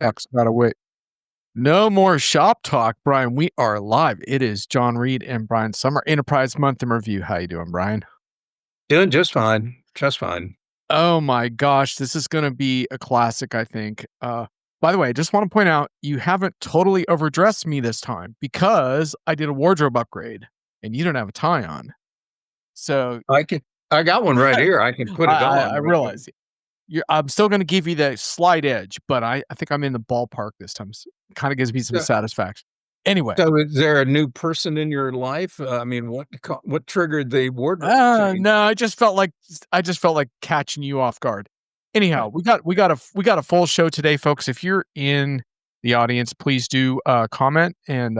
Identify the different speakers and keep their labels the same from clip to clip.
Speaker 1: X, gotta wait. No more shop talk, Brian. We are live. It is John Reed and Brian Summer Enterprise Month in Review. How you doing, Brian?
Speaker 2: Doing just fine, just fine.
Speaker 1: Oh my gosh, this is gonna be a classic, I think. By the way, I just want to point out you haven't totally overdressed me this time because I did a wardrobe upgrade and you don't have a tie on. So
Speaker 2: I got one right here. I can put it
Speaker 1: I
Speaker 2: on real quick.
Speaker 1: realize I'm still gonna give you the slight edge, but I think I'm in the ballpark this time. Kind of gives me some
Speaker 2: So,
Speaker 1: satisfaction. Anyway,
Speaker 2: so is there a new person in your life? I mean, what triggered the wardrobe change?
Speaker 1: no, I just felt like catching you off guard. Anyhow, we got a full show today, folks. If you're in the audience, please do comment and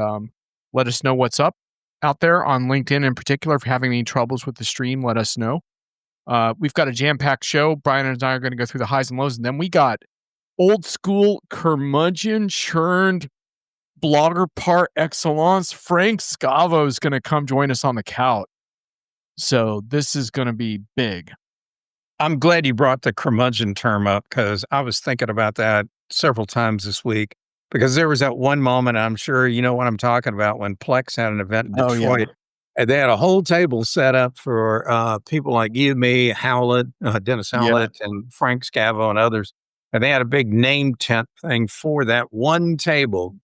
Speaker 1: let us know what's up out there on LinkedIn in particular. If you're having any troubles with the stream, let us know. We've got a jam-packed show. Brian and I are going to go through the highs and lows, and then we got old school curmudgeon churned blogger par excellence. Frank Scavo is going to come join us on the couch. So this is going to be big.
Speaker 2: I'm glad you brought the curmudgeon term up because I was thinking about that several times this week. Because there was that one moment, I'm sure you know what I'm talking about, when Plex had an event in
Speaker 1: Oh yeah,
Speaker 2: Detroit, and they had a whole table set up for people like you, me, Howlett, Dennis
Speaker 1: yeah.
Speaker 2: Howlett, and Frank Scavo and others. And they had a big name tent thing for that one table,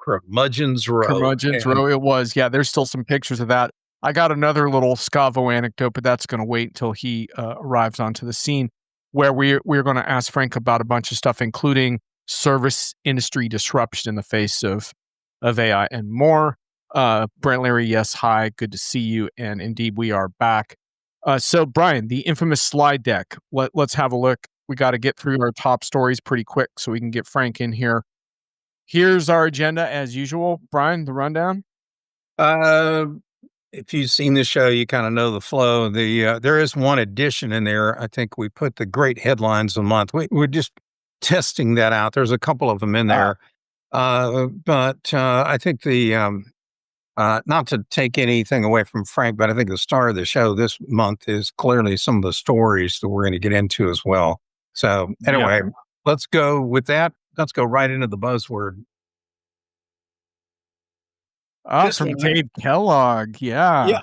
Speaker 2: Curmudgeon's Row.
Speaker 1: Curmudgeon's
Speaker 2: And
Speaker 1: row. It was. Yeah, there's still some pictures of that. I got another little Scavo anecdote, but that's going to wait until he arrives onto the scene, where we're going to ask Frank about a bunch of stuff, including service industry disruption in the face of AI and more. Brent Larry, yes, hi, good to see you, and indeed we are back. So Brian, the infamous slide deck. Let's have a look. We got to get through our top stories pretty quick so we can get Frank in here. Here's our agenda as usual. Brian, the rundown.
Speaker 2: uh, if you've seen the show, you kind of know the flow. There is one addition in there. I think we put the great headlines of the month. We're just testing that out. There's a couple of them in
Speaker 1: Ah,
Speaker 2: there. But I think not to take anything away from Frank, but I think the star of the show this month is clearly some of the stories that we're going to get into as well. So
Speaker 1: yeah.
Speaker 2: anyway, let's go with that. Let's go right into the buzzword. This
Speaker 1: From
Speaker 2: one,
Speaker 1: Dave Kellogg.
Speaker 2: yeah,
Speaker 1: Yeah.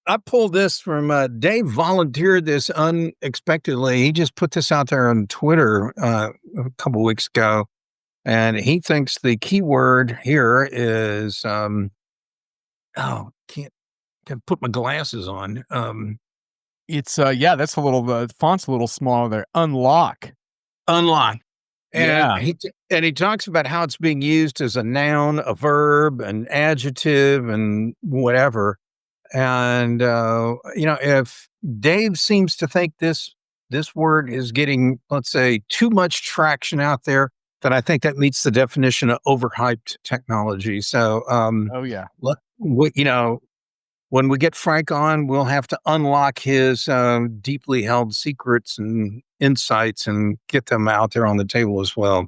Speaker 2: I pulled this from Dave. Volunteered this unexpectedly. He just put this out there on Twitter a couple weeks ago, and he thinks the keyword here is oh, can't put my glasses on.
Speaker 1: It's yeah, that's a little the font's a little smaller there. Unlock.
Speaker 2: Unlock. And
Speaker 1: Yeah.
Speaker 2: he talks about how it's being used as a noun, a verb, an adjective, and whatever. And if Dave seems to think this word is getting, let's say, too much traction out there, then I think that meets the definition of overhyped technology. So,
Speaker 1: Oh yeah.
Speaker 2: when we get Frank on, we'll have to unlock his deeply held secrets and insights and get them out there on the table as well.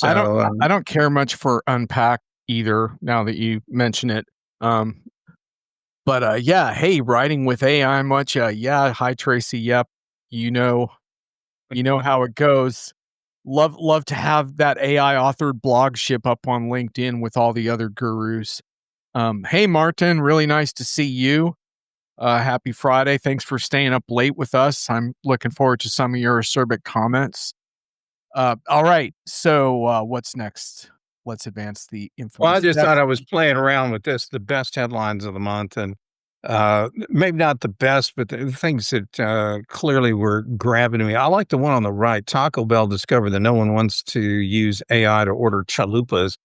Speaker 1: I don't
Speaker 2: So,
Speaker 1: I don't care much for unpack either now that you mention it. Um but yeah, hey, writing with AI much yeah, hi Tracy. Yep. You know, you know how it goes. Love to have that AI authored blog ship up on LinkedIn with all the other gurus. Hey Martin, really nice to see you. Happy Friday. Thanks for staying up late with us. I'm looking forward to some of your acerbic comments. All right. So, what's next? Let's advance the
Speaker 2: well, I
Speaker 1: infamous
Speaker 2: just
Speaker 1: deck.
Speaker 2: thought I was playing around with this, the best headlines of the month, and maybe not the best, but the things that clearly were grabbing me. I like the one on the right. Taco Bell discovered that no one wants to use AI to order chalupas.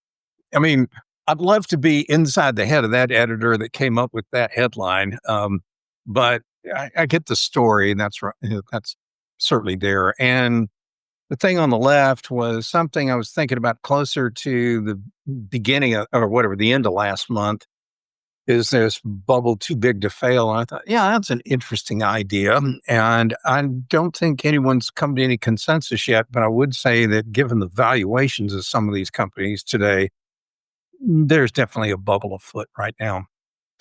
Speaker 2: I mean, I'd love to be inside the head of that editor that came up with that headline. But I get the story, and that's certainly there. And the thing on the left was something I was thinking about closer to the beginning of, or whatever, the end of last month. Is this bubble too big to fail? And I thought, yeah, that's an interesting idea. And I don't think anyone's come to any consensus yet, but I would say that given the valuations of some of these companies today, there's definitely a bubble afoot right now.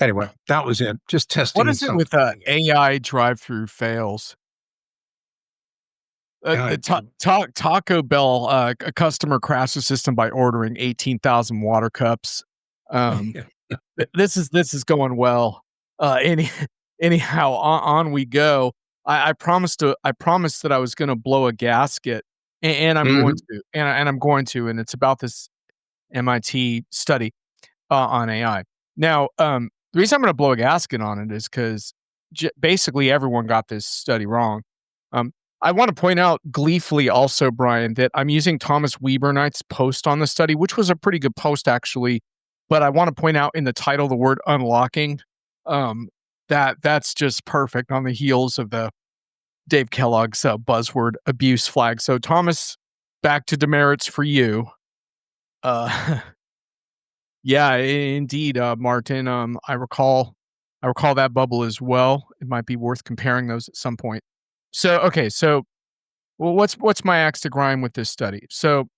Speaker 2: Anyway, that was it. Just
Speaker 1: What
Speaker 2: testing
Speaker 1: is it with
Speaker 2: something.
Speaker 1: AI drive through fails?
Speaker 2: God.
Speaker 1: Taco Bell, a customer crashed the system by ordering 18,000 water cups. Um, this is going well. Any anyhow, on we go. I promised that I was gonna blow a gasket, and I'm going
Speaker 2: Mhm.
Speaker 1: to, and I'm going to, and it's about this MIT study on AI. Now, the reason I'm going to blow a gasket on it is because basically everyone got this study wrong. Um, I want to point out gleefully also, Brian, that I'm using Thomas Webernight's post on the study, which was a pretty good post actually. But I want to point out in the title the word unlocking. Um, that's just perfect on the heels of the Dave Kellogg's buzzword abuse flag. So Thomas, back to demerits for you. Uh, Yeah, indeed, Martin. I recall that bubble as well. It might be worth comparing those at some point. So, okay, so well, what's my axe to grind with this study? So,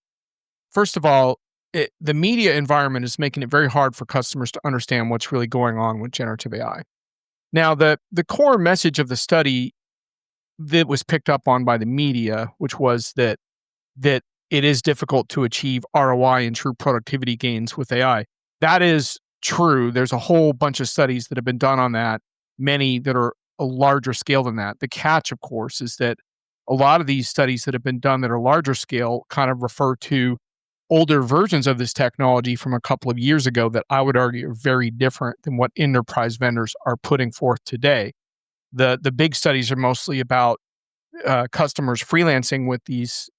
Speaker 1: first of all, the media environment is making it very hard for customers to understand what's really going on with generative AI. Now, the core message of the study that was picked up on by the media, which was that it is difficult to achieve ROI and true productivity gains with AI. That is true. There's a whole bunch of studies that have been done on that, many that are a larger scale than that. The catch, of course, is that a lot of these studies that have been done that are larger scale kind of refer to older versions of this technology from a couple of years ago that I would argue are very different than what enterprise vendors are putting forth today. The big studies are mostly about customers freelancing with these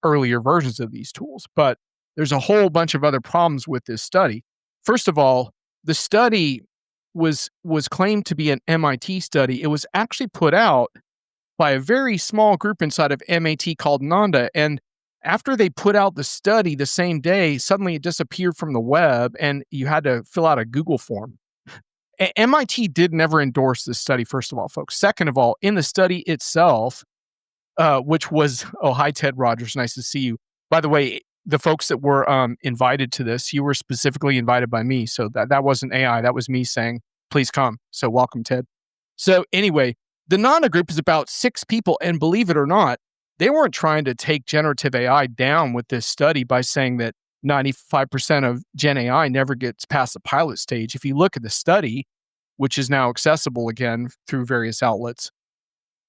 Speaker 1: earlier versions of these tools. But there's a whole bunch of other problems with this study. First of all, the study was claimed to be an MIT study. It was actually put out by a very small group inside of MIT called Nanda. And after they put out the study the same day, suddenly it disappeared from the web and you had to fill out a Google form. MIT did never endorse this study, first of all, folks. Second of all, in the study itself, which was oh, hi, Ted Rogers. Nice to see you. By the way, the folks that were invited to this, you were specifically invited by me. So that wasn't AI. That was me saying, please come. So welcome, Ted. So anyway, the Nana group is about 6 people. And believe it or not, they weren't trying to take generative AI down with this study by saying that 95% of Gen AI never gets past the pilot stage. If you look at the study, which is now accessible again through various outlets,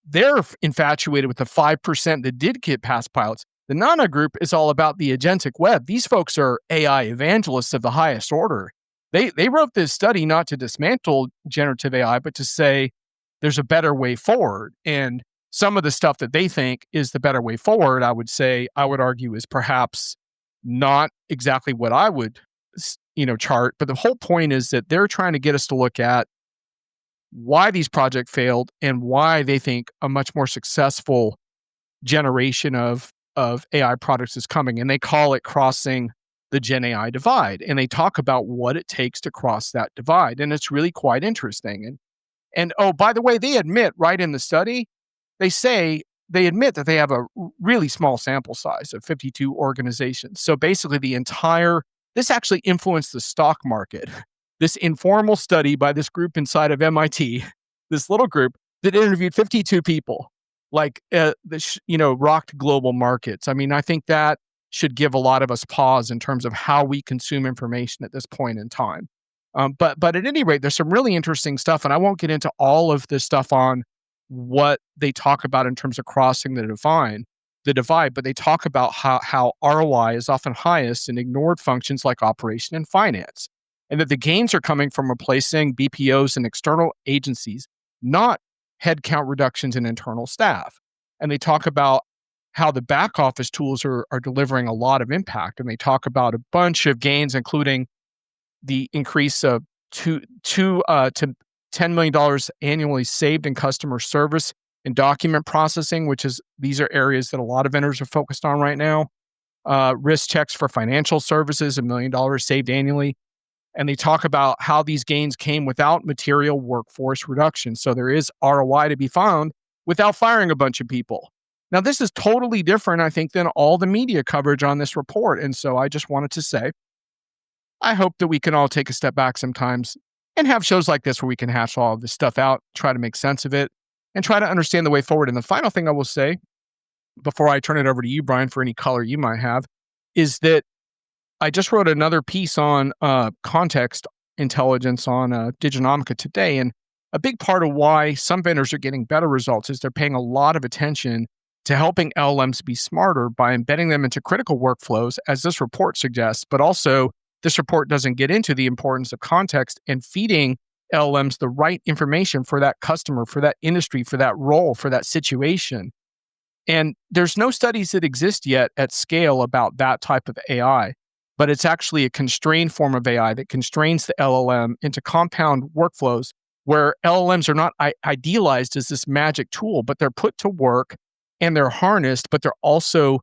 Speaker 1: they're infatuated with the 5% that did get past pilots. The Nana group is all about the agentic web. These folks are AI evangelists of the highest order. They wrote this study not to dismantle generative AI, but to say there's a better way forward. And some of the stuff that they think is the better way forward, I would argue is perhaps not exactly what I would, chart. But the whole point is that they're trying to get us to look at why these projects failed and why they think a much more successful generation of AI products is coming. And they call it crossing the Gen AI divide. And they talk about what it takes to cross that divide. And it's really quite interesting. And oh, by the way, they admit right in the study, they admit that they have a really small sample size of 52 organizations. So basically this actually influenced the stock market. This informal study by this group inside of MIT, this little group that interviewed 52 people, like rocked global markets. I mean, I think that should give a lot of us pause in terms of how we consume information at this point in time. But at any rate, there's some really interesting stuff, and I won't get into all of this stuff on what they talk about in terms of crossing the divide, but they talk about how ROI is often highest in ignored functions like operation and finance, and that the gains are coming from replacing BPOs and external agencies, not headcount reductions in internal staff. And they talk about how the back office tools are delivering a lot of impact. And they talk about a bunch of gains, including the increase of two to $10 million annually saved in customer service and document processing, these are areas that a lot of vendors are focused on right now. Risk checks for financial services, $1 million saved annually. And they talk about how these gains came without material workforce reduction. So there is ROI to be found without firing a bunch of people. Now, this is totally different, I think, than all the media coverage on this report. And so I just wanted to say, I hope that we can all take a step back sometimes and have shows like this where we can hash all of this stuff out, try to make sense of it, and try to understand the way forward. And the final thing I will say before I turn it over to you, Brian, for any color you might have, is that I just wrote another piece on context intelligence on Diginomica today. And a big part of why some vendors are getting better results is they're paying a lot of attention to helping LLMs be smarter by embedding them into critical workflows, as this report suggests. But also, this report doesn't get into the importance of context and feeding LLMs the right information for that customer, for that industry, for that role, for that situation. And there's no studies that exist yet at scale about that type of AI, but it's actually a constrained form of AI that constrains the LLM into compound workflows where LLMs are not idealized as this magic tool, but they're put to work and they're harnessed, but they're also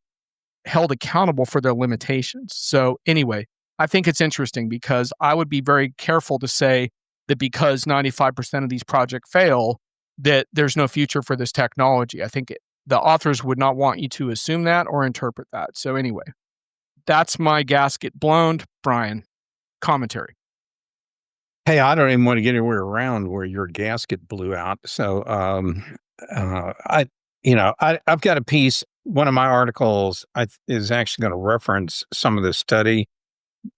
Speaker 1: held accountable for their limitations. So, anyway, I think it's interesting because I would be very careful to say that because 95% of these projects fail, that there's no future for this technology. I think the authors would not want you to assume that or interpret that. So, anyway, that's my gasket blown. Brian, commentary.
Speaker 2: Hey, I don't even want to get anywhere around where your gasket blew out. So, I, I've got a piece. One of my articles is actually going to reference some of this study.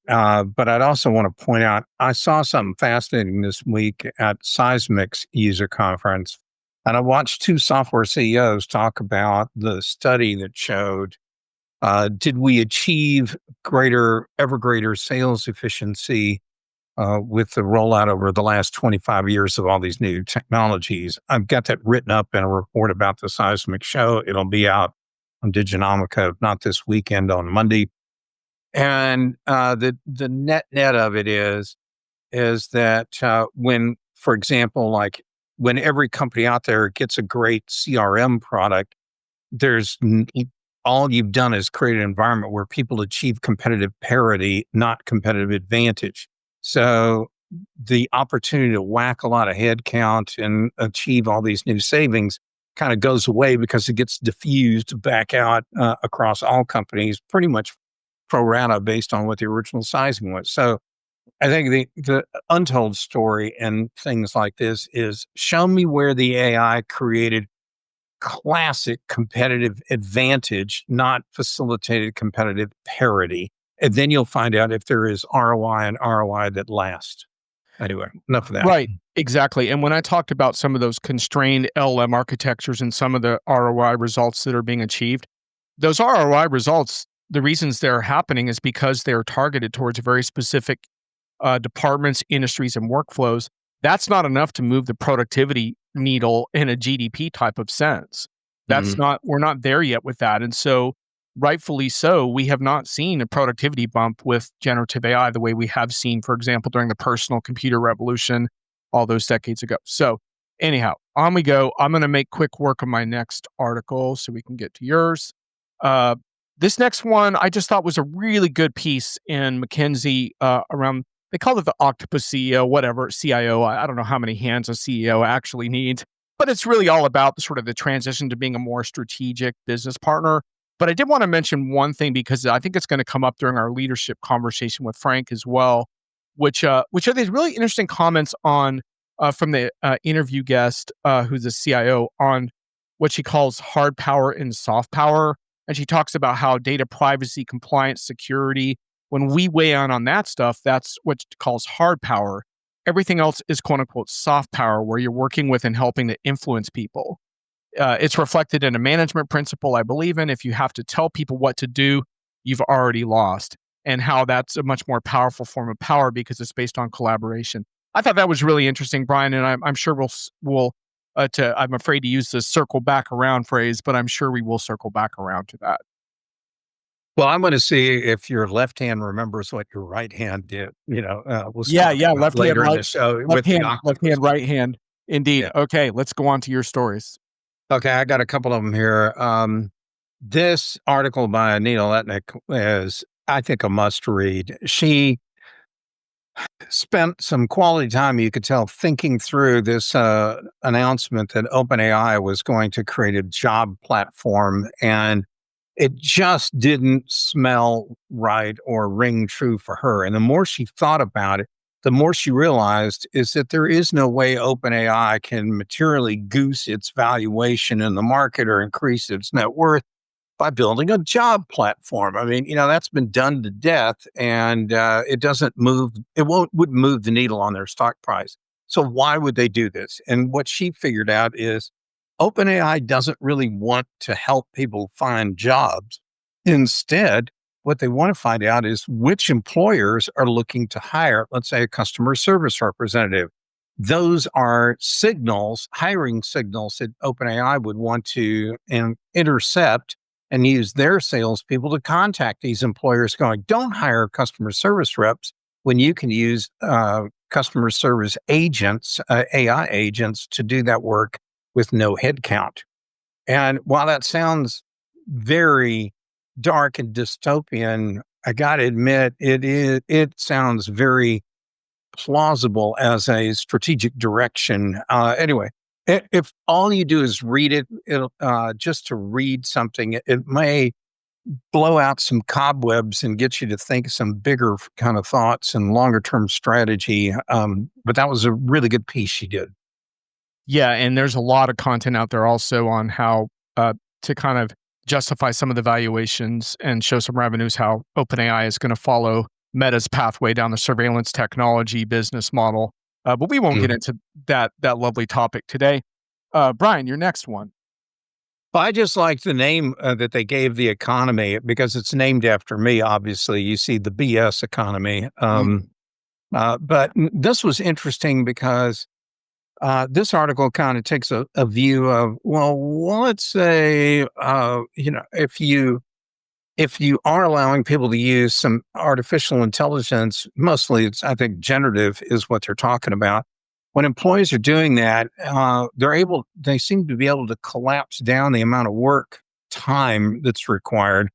Speaker 2: But I'd also want to point out, I saw something fascinating this week at Seismic's user conference, and I watched two software CEOs talk about the study that showed, did we achieve ever greater sales efficiency with the rollout over the last 25 years of all these new technologies. I've got that written up in a report about the Seismic show. It'll be out on Diginomica, not this weekend, on Monday. And the net of it is that when, for example, like when every company out there gets a great CRM product, there's all you've done is create an environment where people achieve competitive parity, not competitive advantage. So the opportunity to whack a lot of headcount and achieve all these new savings kind of goes away because it gets diffused back out across all companies, pretty much pro rata based on what the original sizing was. So I think the untold story and things like this is show me where the AI created classic competitive advantage, not facilitated competitive parity. And then you'll find out if there is ROI and ROI that last. Anyway, enough of that.
Speaker 1: Right, exactly. And when I talked about some of those constrained LLM architectures and some of the ROI results that are being achieved, those ROI results, the reasons they're happening is because they're targeted towards very specific departments, industries, and workflows. That's not enough to move the productivity needle in a GDP type of sense.
Speaker 2: Mhm.
Speaker 1: We're not there yet with that. And so, rightfully so, we have not seen a productivity bump with generative AI the way we have seen, for example, during the personal computer revolution all those decades ago. So, anyhow, on we go. I'm going to make quick work of my next article so we can get to yours. Uh, this next one I just thought was a really good piece in McKinsey around, they call it the octopus CEO, whatever, CIO. I don't know how many hands a CEO actually needs, but it's really all about the sort of the transition to being a more strategic business partner. But I did want to mention one thing because I think it's going to come up during our leadership conversation with Frank as well, which are these really interesting comments on from the interview guest who's a CIO on what she calls hard power and soft power, and she talks about how data privacy, compliance, security, when we weigh on that stuff, that's what she calls hard power. Everything else is quote unquote soft power, where you're working with and helping to influence people. It's reflected in a management principle I believe in. If you have to tell people what to do, you've already lost, and how that's a much more powerful form of power because it's based on collaboration. I thought that was really interesting, Brian, and I'm sure I'm afraid to use the circle back around phrase, but I'm sure we will circle back around to that.
Speaker 2: Well, I'm going to see if your left hand remembers what your right hand did. We'll
Speaker 1: Yeah,
Speaker 2: talk
Speaker 1: yeah,
Speaker 2: about
Speaker 1: left hand,
Speaker 2: later in
Speaker 1: right,
Speaker 2: the show with the
Speaker 1: left
Speaker 2: octopus.
Speaker 1: hand, right hand. Indeed.
Speaker 2: Yeah.
Speaker 1: Okay, let's go on to your stories.
Speaker 2: Okay, I got a couple of them here. This article by Anita Letnick is, I think, a must read. She spent some quality time, you could tell, thinking through this announcement that OpenAI was going to create a job platform, and it just didn't smell right or ring true for her. And the more she thought about it, the more she realized is that there is no way OpenAI can materially goose its valuation in the market or increase its net worth by building a job platform. I mean, that's been done to death, and it doesn't move. It wouldn't move the needle on their stock price. So why would they do this? And what she figured out is OpenAI doesn't really want to help people find jobs. Instead, what they want to find out is which employers are looking to hire, let's say, a customer service representative. Those are signals, hiring signals that OpenAI would want to intercept and use their salespeople to contact these employers going, don't hire customer service reps when you can use customer service agents, AI agents, to do that work with no headcount. And while that sounds very dark and dystopian, I got to admit, it sounds very plausible as a strategic direction. Anyway, if all you do is read it'll just to read something, it may blow out some cobwebs and get you to think some bigger kind of thoughts and longer term strategy. But that was a really good piece she did.
Speaker 1: Yeah, and there's a lot of content out there also on how to kind of justify some of the valuations and show some revenues, how OpenAI is going to follow Meta's pathway down the surveillance technology business model. But we won't get
Speaker 2: Mhm.
Speaker 1: into that lovely topic today. Brian, your next one.
Speaker 2: I just like the name that they gave the economy because it's named after me. Obviously, you see the BS economy.
Speaker 1: Mm.
Speaker 2: But this was interesting because this article kind of takes a view of, well, let's say, if you are allowing people to use some artificial intelligence, mostly it's, I think, generative is what they're talking about. When employees are doing that, they seem to be able to collapse down the amount of work time that's required,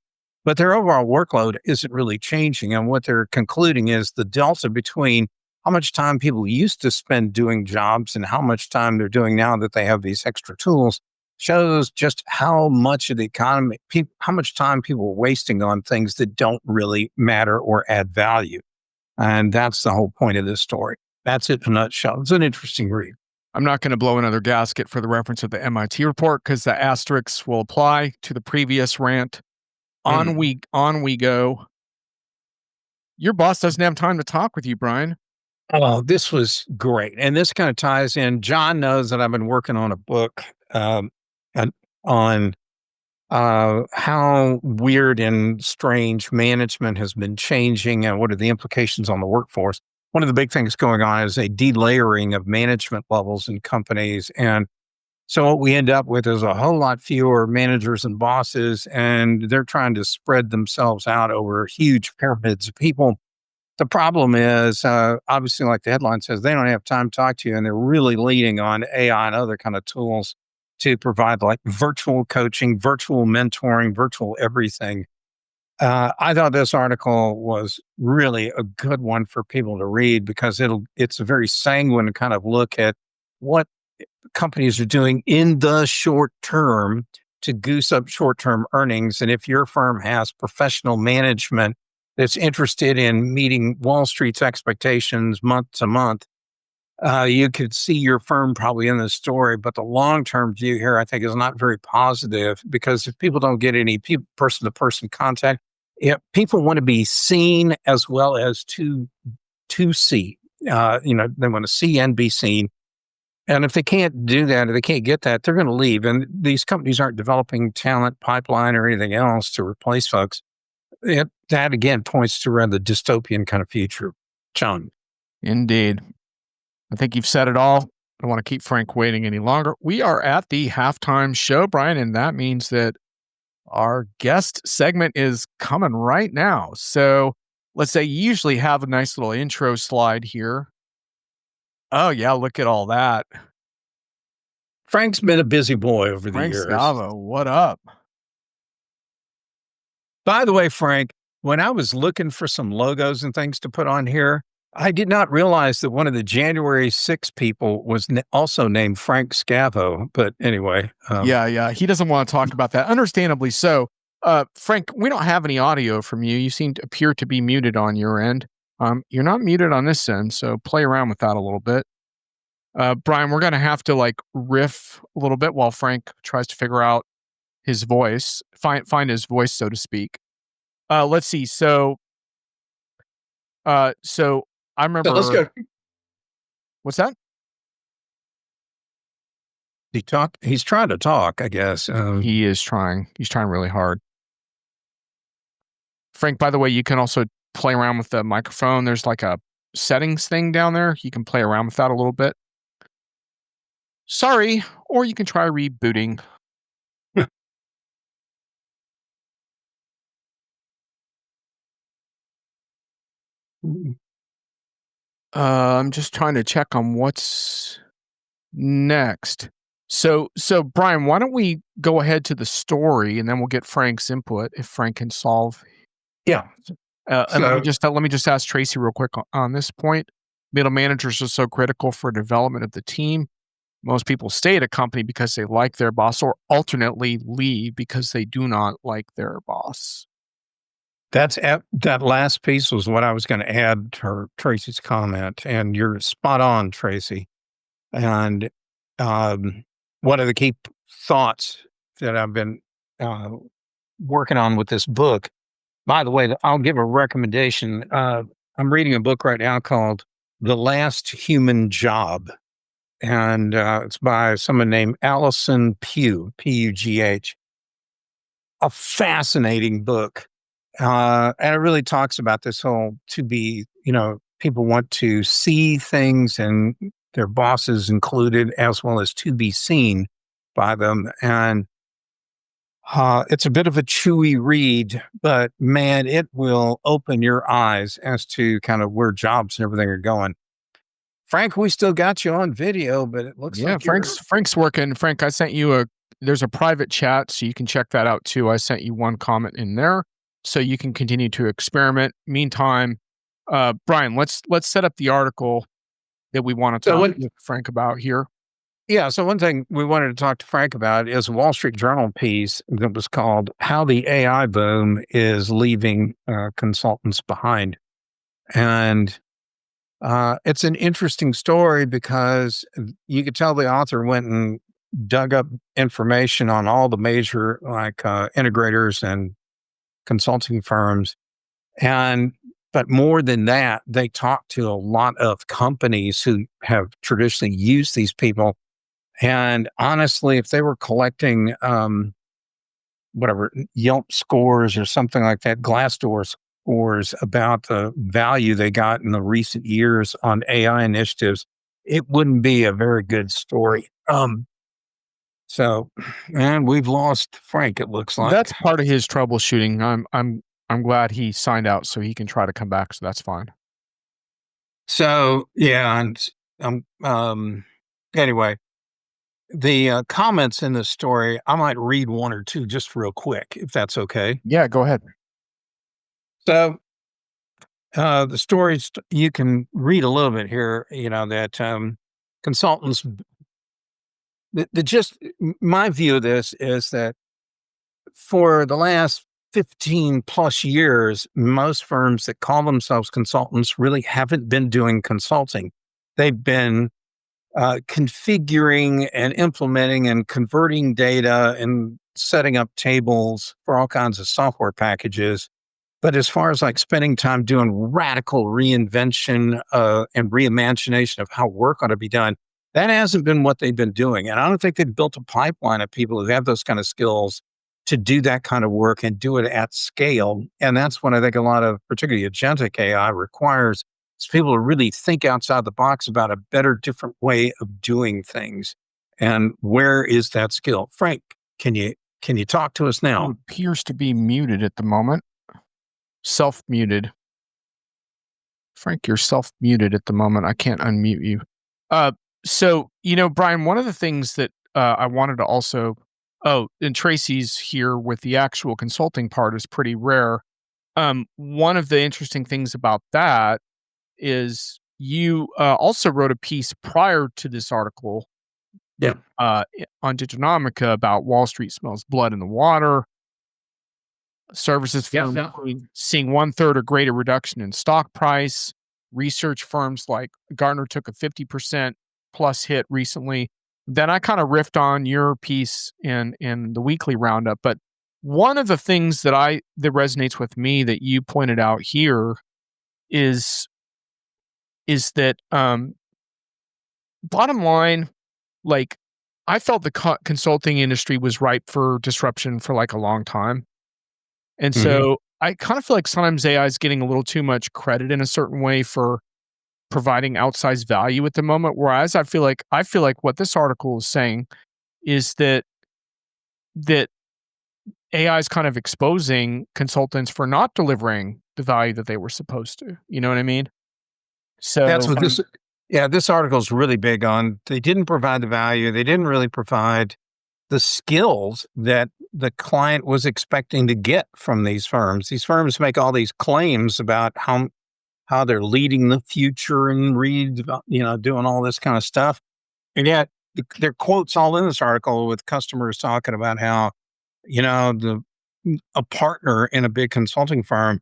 Speaker 2: but their overall workload isn't really changing. And what they're concluding is the delta between how much time people used to spend doing jobs and how much time they're doing now that they have these extra tools shows just how much of the economy, how much time people are wasting on things that don't really matter or add value. And that's the whole point of this story. That's it in a nutshell. It's an interesting read.
Speaker 1: I'm not going to blow another gasket for the reference of the MIT report because the asterisks will apply to the previous rant.
Speaker 2: Mm.
Speaker 1: On we go. Your boss doesn't have time to talk with you, Brian.
Speaker 2: Oh, this was great. And this kind of ties in. John knows that I've been working on a book and- on how weird and strange management has been changing and what are the implications on the workforce. One of the big things going on is a delayering of management levels in companies. And so what we end up with is a whole lot fewer managers and bosses, and they're trying to spread themselves out over huge pyramids of people. The problem is, obviously, like the headline says, they don't have time to talk to you, and they're really leaning on AI and other kind of tools to provide like virtual coaching, virtual mentoring, virtual everything. I thought this article was really a good one for people to read because it's a very sanguine kind of look at what companies are doing in the short term to goose up short term earnings. And if your firm has professional management that's interested in meeting Wall Street's expectations month to month, you could see your firm probably in the story. But the long term view here, I think, is not very positive because if people don't get any person to person contact, people want to be seen as well as to see. They want to see and be seen. And if they can't do that, or they can't get that, they're going to leave. And these companies aren't developing talent pipeline or anything else to replace folks. That again points to around the dystopian kind of future. John.
Speaker 1: Indeed. I think you've said it all. I don't want to keep Frank waiting any longer. We are at the halftime show, Brian, and that means that our guest segment is coming right now. So let's say you usually have a nice little intro slide here. Oh, yeah, look at all that.
Speaker 2: Frank's been a busy boy over the
Speaker 1: Frank
Speaker 2: years.
Speaker 1: Scavo, what up?
Speaker 2: By the way, Frank, when I was looking for some logos and things to put on here, I did not realize that one of the January 6 people was also named Frank Scavo. But anyway,
Speaker 1: Yeah, he doesn't want to talk about that. Understandably so. Frank, we don't have any audio from you. You appear to be muted on your end. You're not muted on this end, so play around with that a little bit. Brian, we're gonna have to like riff a little bit while Frank tries to figure out his voice, find his voice, so to speak. Let's see. So I
Speaker 2: So let's
Speaker 1: remember
Speaker 2: go.
Speaker 1: what's that?
Speaker 2: He talk. He's trying to talk, I guess.
Speaker 1: He is trying. He's trying really hard. Frank, by the way, you can also play around with the microphone. There's like a settings thing down there. You can play around with that a little bit. Sorry, or you can try rebooting. I'm just trying to check on what's next. So Brian, why don't we go ahead to the story and then we'll get Frank's input if Frank can solve.
Speaker 2: Yeah.
Speaker 1: And
Speaker 2: So
Speaker 1: let me just ask Tracy real quick on this point. Middle managers are so critical for development of the team. Most people stay at a company because they like their boss, or alternately leave because they do not like their boss.
Speaker 2: that last piece was what I was going to add to Tracy's comment, and you're spot on, Tracy. And one of the key thoughts that I've been uh, working on with this book. By the way, I'll give a recommendation. I'm reading a book right now called "The Last Human Job," and it's by someone named Allison Pugh, P-U-G-H. A fascinating book, and it really talks about this whole to be. People want to see things, and their bosses included, as well as to be seen by them. And it's a bit of a chewy read, but man, it will open your eyes as to kind of where jobs and everything are going. Frank, we still got you on video, but it looks
Speaker 1: Yeah,
Speaker 2: like you're.
Speaker 1: Frank's working. Frank, I sent you there's a private chat, so you can check that out too. I sent you one comment in there, so you can continue to experiment. Meantime, Brian, let's set up the article that we want to
Speaker 2: So
Speaker 1: talk
Speaker 2: what
Speaker 1: with Frank about here.
Speaker 2: Yeah. So one thing we wanted to talk to Frank about is a Wall Street Journal piece that was called "How the AI Boom is Leaving Consultants Behind," and it's an interesting story because you could tell the author went and dug up information on all the major integrators and consulting firms, and but more than that, they talked to a lot of companies who have traditionally used these people, and honestly, if they were collecting, whatever, Yelp scores or something like that, Glassdoor scores about the value they got in the recent years on AI initiatives, it wouldn't be a very good story. So, and we've lost Frank, it looks
Speaker 1: That's
Speaker 2: like.
Speaker 1: part of his troubleshooting. I'm glad he signed out so he can try to come back. So that's fine.
Speaker 2: So, yeah, and anyway, the comments in this story, I might read one or two just real quick, if that's okay.
Speaker 1: Yeah, go ahead.
Speaker 2: So, the stories you can read a little bit here, that consultants, the just my view of this is that for the last 15 plus years, most firms that call themselves consultants really haven't been doing consulting. They've been configuring and implementing and converting data and setting up tables for all kinds of software packages. But as far as like spending time doing radical reinvention and reimagination of how work ought to be done, that hasn't been what they've been doing. And I don't think they've built a pipeline of people who have those kind of skills to do that kind of work and do it at scale. And that's what I think a lot of, particularly agentic AI, requires is people to really think outside the box about a better, different way of doing things. And where is that skill? Frank, can you talk to us
Speaker 1: Who
Speaker 2: now?
Speaker 1: appears to be muted at the moment. Self muted. Frank, you're self muted at the moment. I can't unmute you. Uh, Brian, one of the things that I wanted to also, and Tracy's here with the actual consulting part is pretty rare. One of the interesting things about that is you also wrote a piece prior to this article
Speaker 2: Yeah.
Speaker 1: on Diginomica about Wall Street smells blood in the water. Services
Speaker 2: Yeah.
Speaker 1: firms
Speaker 2: Yeah.
Speaker 1: seeing 1/3 or greater reduction in stock price. Research firms like Gartner took a 50% plus hit recently. then I kind of riffed on your piece in the weekly roundup. But one of the things that resonates with me that you pointed out here is that bottom line, like I felt the consulting industry was ripe for disruption for like a long time. And
Speaker 2: Mhm.
Speaker 1: so I kind of feel like sometimes AI is getting a little too much credit in a certain way for providing outsized value at the moment. Whereas I feel like what this article is saying is that AI is kind of exposing consultants for not delivering the value that they were supposed to. You know what I mean?
Speaker 2: That's
Speaker 1: So
Speaker 2: what this yeah, this article is really big on. They didn't provide the value. They didn't really provide the skills that the client was expecting to get from these firms. These firms make all these claims about how they're leading the future and doing all this kind of stuff. And yet there are quotes all in this article with customers talking about how, the a partner in a big consulting firm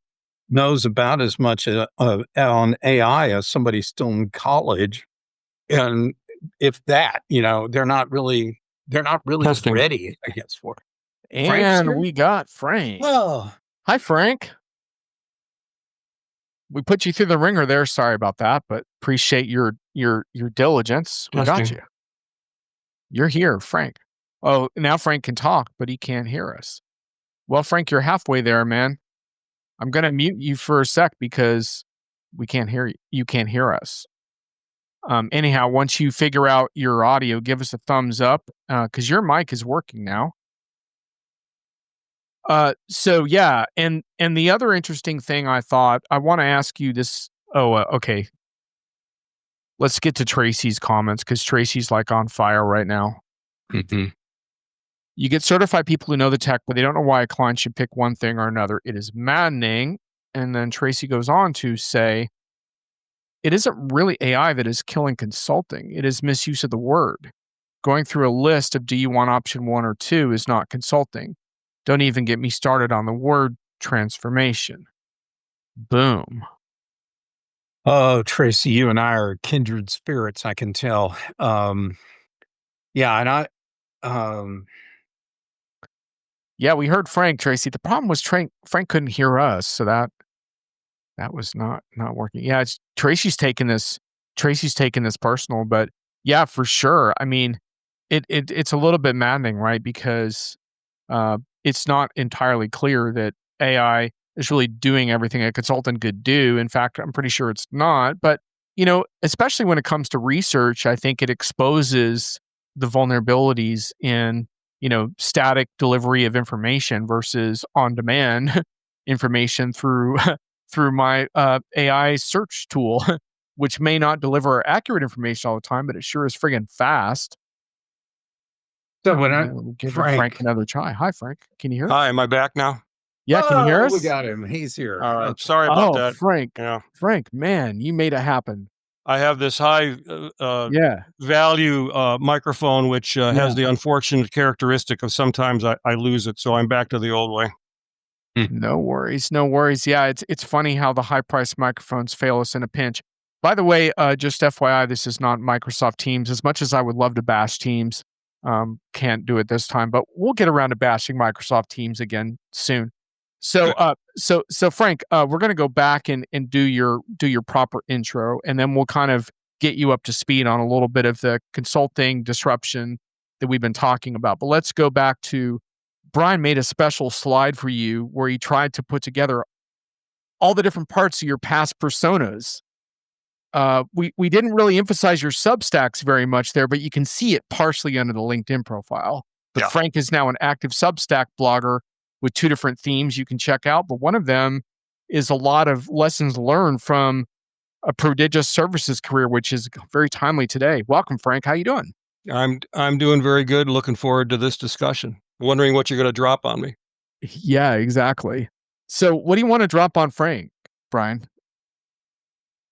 Speaker 2: knows about as much on AI as somebody still in college. And if that, they're not really
Speaker 1: testing.
Speaker 2: ready, I guess, for it. Frank's
Speaker 1: And
Speaker 2: here?
Speaker 1: we got Frank.
Speaker 2: Oh,
Speaker 1: Hi, Frank. We put you through the ringer there. Sorry about that, but appreciate your diligence. We got you.
Speaker 2: testing.
Speaker 1: You're here, Frank. Oh, now Frank can talk, but he can't hear us. Well, Frank, you're halfway there, man. I'm gonna mute you for a sec because we can't hear you. You can't hear us. Anyhow, once you figure out your audio, give us a thumbs up because your mic is working now. So yeah, and the other interesting thing I thought I want to ask you this. Oh, okay. Let's get to Tracy's comments because Tracy's like on fire right now.
Speaker 2: Mhm.
Speaker 1: You get certified people who know the tech, but they don't know why a client should pick one thing or another. It is maddening. And then Tracy goes on to say, it isn't really AI that is killing consulting. It is misuse of the word. Going through a list of do you want option one or two is not consulting. Don't even get me started on the word transformation. Boom.
Speaker 2: Oh, Tracy, you and I are kindred spirits, I can tell. Yeah, and um,
Speaker 1: Yeah, we heard Frank, Tracy. The problem was Frank couldn't hear us, so that was not working. Yeah, it's Tracy's taking this personal, but yeah, for sure. I mean, it's a little bit maddening, right? Because it's not entirely clear that AI is really doing everything a consultant could do. In fact, I'm pretty sure it's not. But especially when it comes to research, I think it exposes the vulnerabilities in static delivery of information versus on demand information through through my AI search tool, which may not deliver accurate information all the time, but it sure is friggin' fast.
Speaker 2: so when I
Speaker 1: We'll give Frank
Speaker 2: Frank.
Speaker 1: another try. Hi, Frank. Can you hear
Speaker 3: Hi,
Speaker 1: us?
Speaker 3: am I back now?
Speaker 1: Yeah, can you hear
Speaker 2: Oh, we
Speaker 1: us?
Speaker 2: got him. He's here.
Speaker 3: All right.
Speaker 2: Okay.
Speaker 3: Sorry about
Speaker 1: Oh,
Speaker 3: that.
Speaker 1: Frank.
Speaker 3: Yeah.
Speaker 1: Frank, man, you made it happen.
Speaker 3: I have this high
Speaker 1: Yeah,
Speaker 3: value microphone, which has
Speaker 1: yeah.
Speaker 3: the unfortunate characteristic of sometimes I lose it. So I'm back to the old way.
Speaker 2: Hmm.
Speaker 1: No worries, no worries. Yeah, it's funny how the high priced microphones fail us in a pinch. By the way, just FYI, this is not Microsoft Teams. As much as I would love to bash Teams, can't do it this time. But we'll get around to bashing Microsoft Teams again soon. So,
Speaker 2: Good.
Speaker 1: so Frank, we're gonna go back and do your proper intro, and then we'll kind of get you up to speed on a little bit of the consulting disruption that we've been talking about. But let's go back to Brian made a special slide for you where he tried to put together all the different parts of your past personas. We didn't really emphasize your Substacks very much there, but you can see it partially under the LinkedIn profile. But
Speaker 3: Yeah.
Speaker 1: Frank is now an active Substack blogger with two different themes you can check out. But one of them is a lot of lessons learned from a prodigious services career, which is very timely today. Welcome, Frank. How you doing?
Speaker 3: I'm doing very good. Looking forward to this discussion. Wondering what you're going to drop on me.
Speaker 1: Yeah, exactly. So, what do you want to drop on Frank, Brian?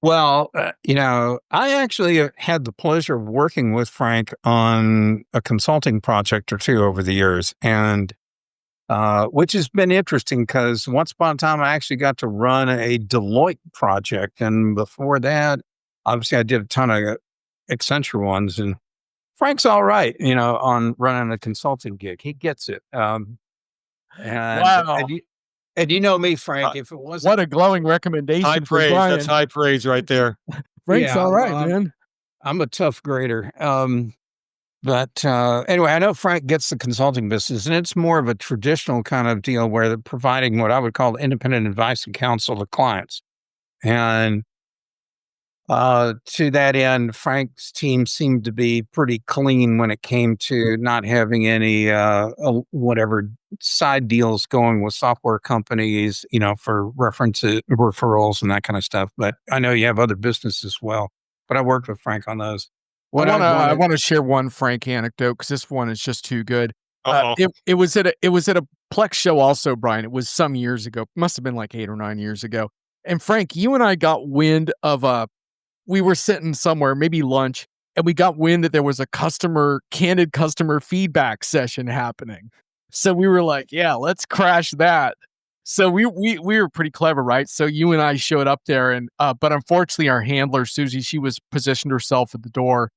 Speaker 2: Well, I actually had the pleasure of working with Frank on a consulting project or two over the years, and which has been interesting because once upon a time I actually got to run a Deloitte project, and before that, obviously, I did a ton of Accenture ones. And Frank's all right, on running a consulting gig. He gets it. And
Speaker 1: Wow.
Speaker 2: you know me, Frank,
Speaker 3: Uh,
Speaker 2: if it wasn't
Speaker 1: What a glowing
Speaker 3: High
Speaker 1: recommendation for
Speaker 3: praise. That's
Speaker 1: Brian.
Speaker 3: high praise right there.
Speaker 1: Frank's
Speaker 2: yeah,
Speaker 1: all
Speaker 2: well,
Speaker 1: right, man.
Speaker 2: I'm a tough grader. But anyway, I know Frank gets the consulting business, and it's more of a traditional kind of deal where they're providing what I would call independent advice and counsel to clients. And to that end, Frank's team seemed to be pretty clean when it came to not having any whatever side deals going with software companies, for references, referrals, and that kind of stuff. But I know you have other businesses as well. But I worked with Frank on those.
Speaker 1: I
Speaker 2: What
Speaker 1: wanna
Speaker 2: I've
Speaker 1: I
Speaker 2: wanted,
Speaker 1: wanna share one Frank anecdote because this one is just too good.
Speaker 3: Uh-oh.
Speaker 1: It was at a Plex show also, Brian. It was some years ago. Must have been like 8 or 9 years ago. And Frank, you and I got wind of we were sitting somewhere, maybe lunch, and we got wind that there was a candid customer feedback session happening. So we were like, "Yeah, let's crash that." So we were pretty clever, right? So you and I showed up there and but unfortunately our handler, Susie, she was positioned herself at the door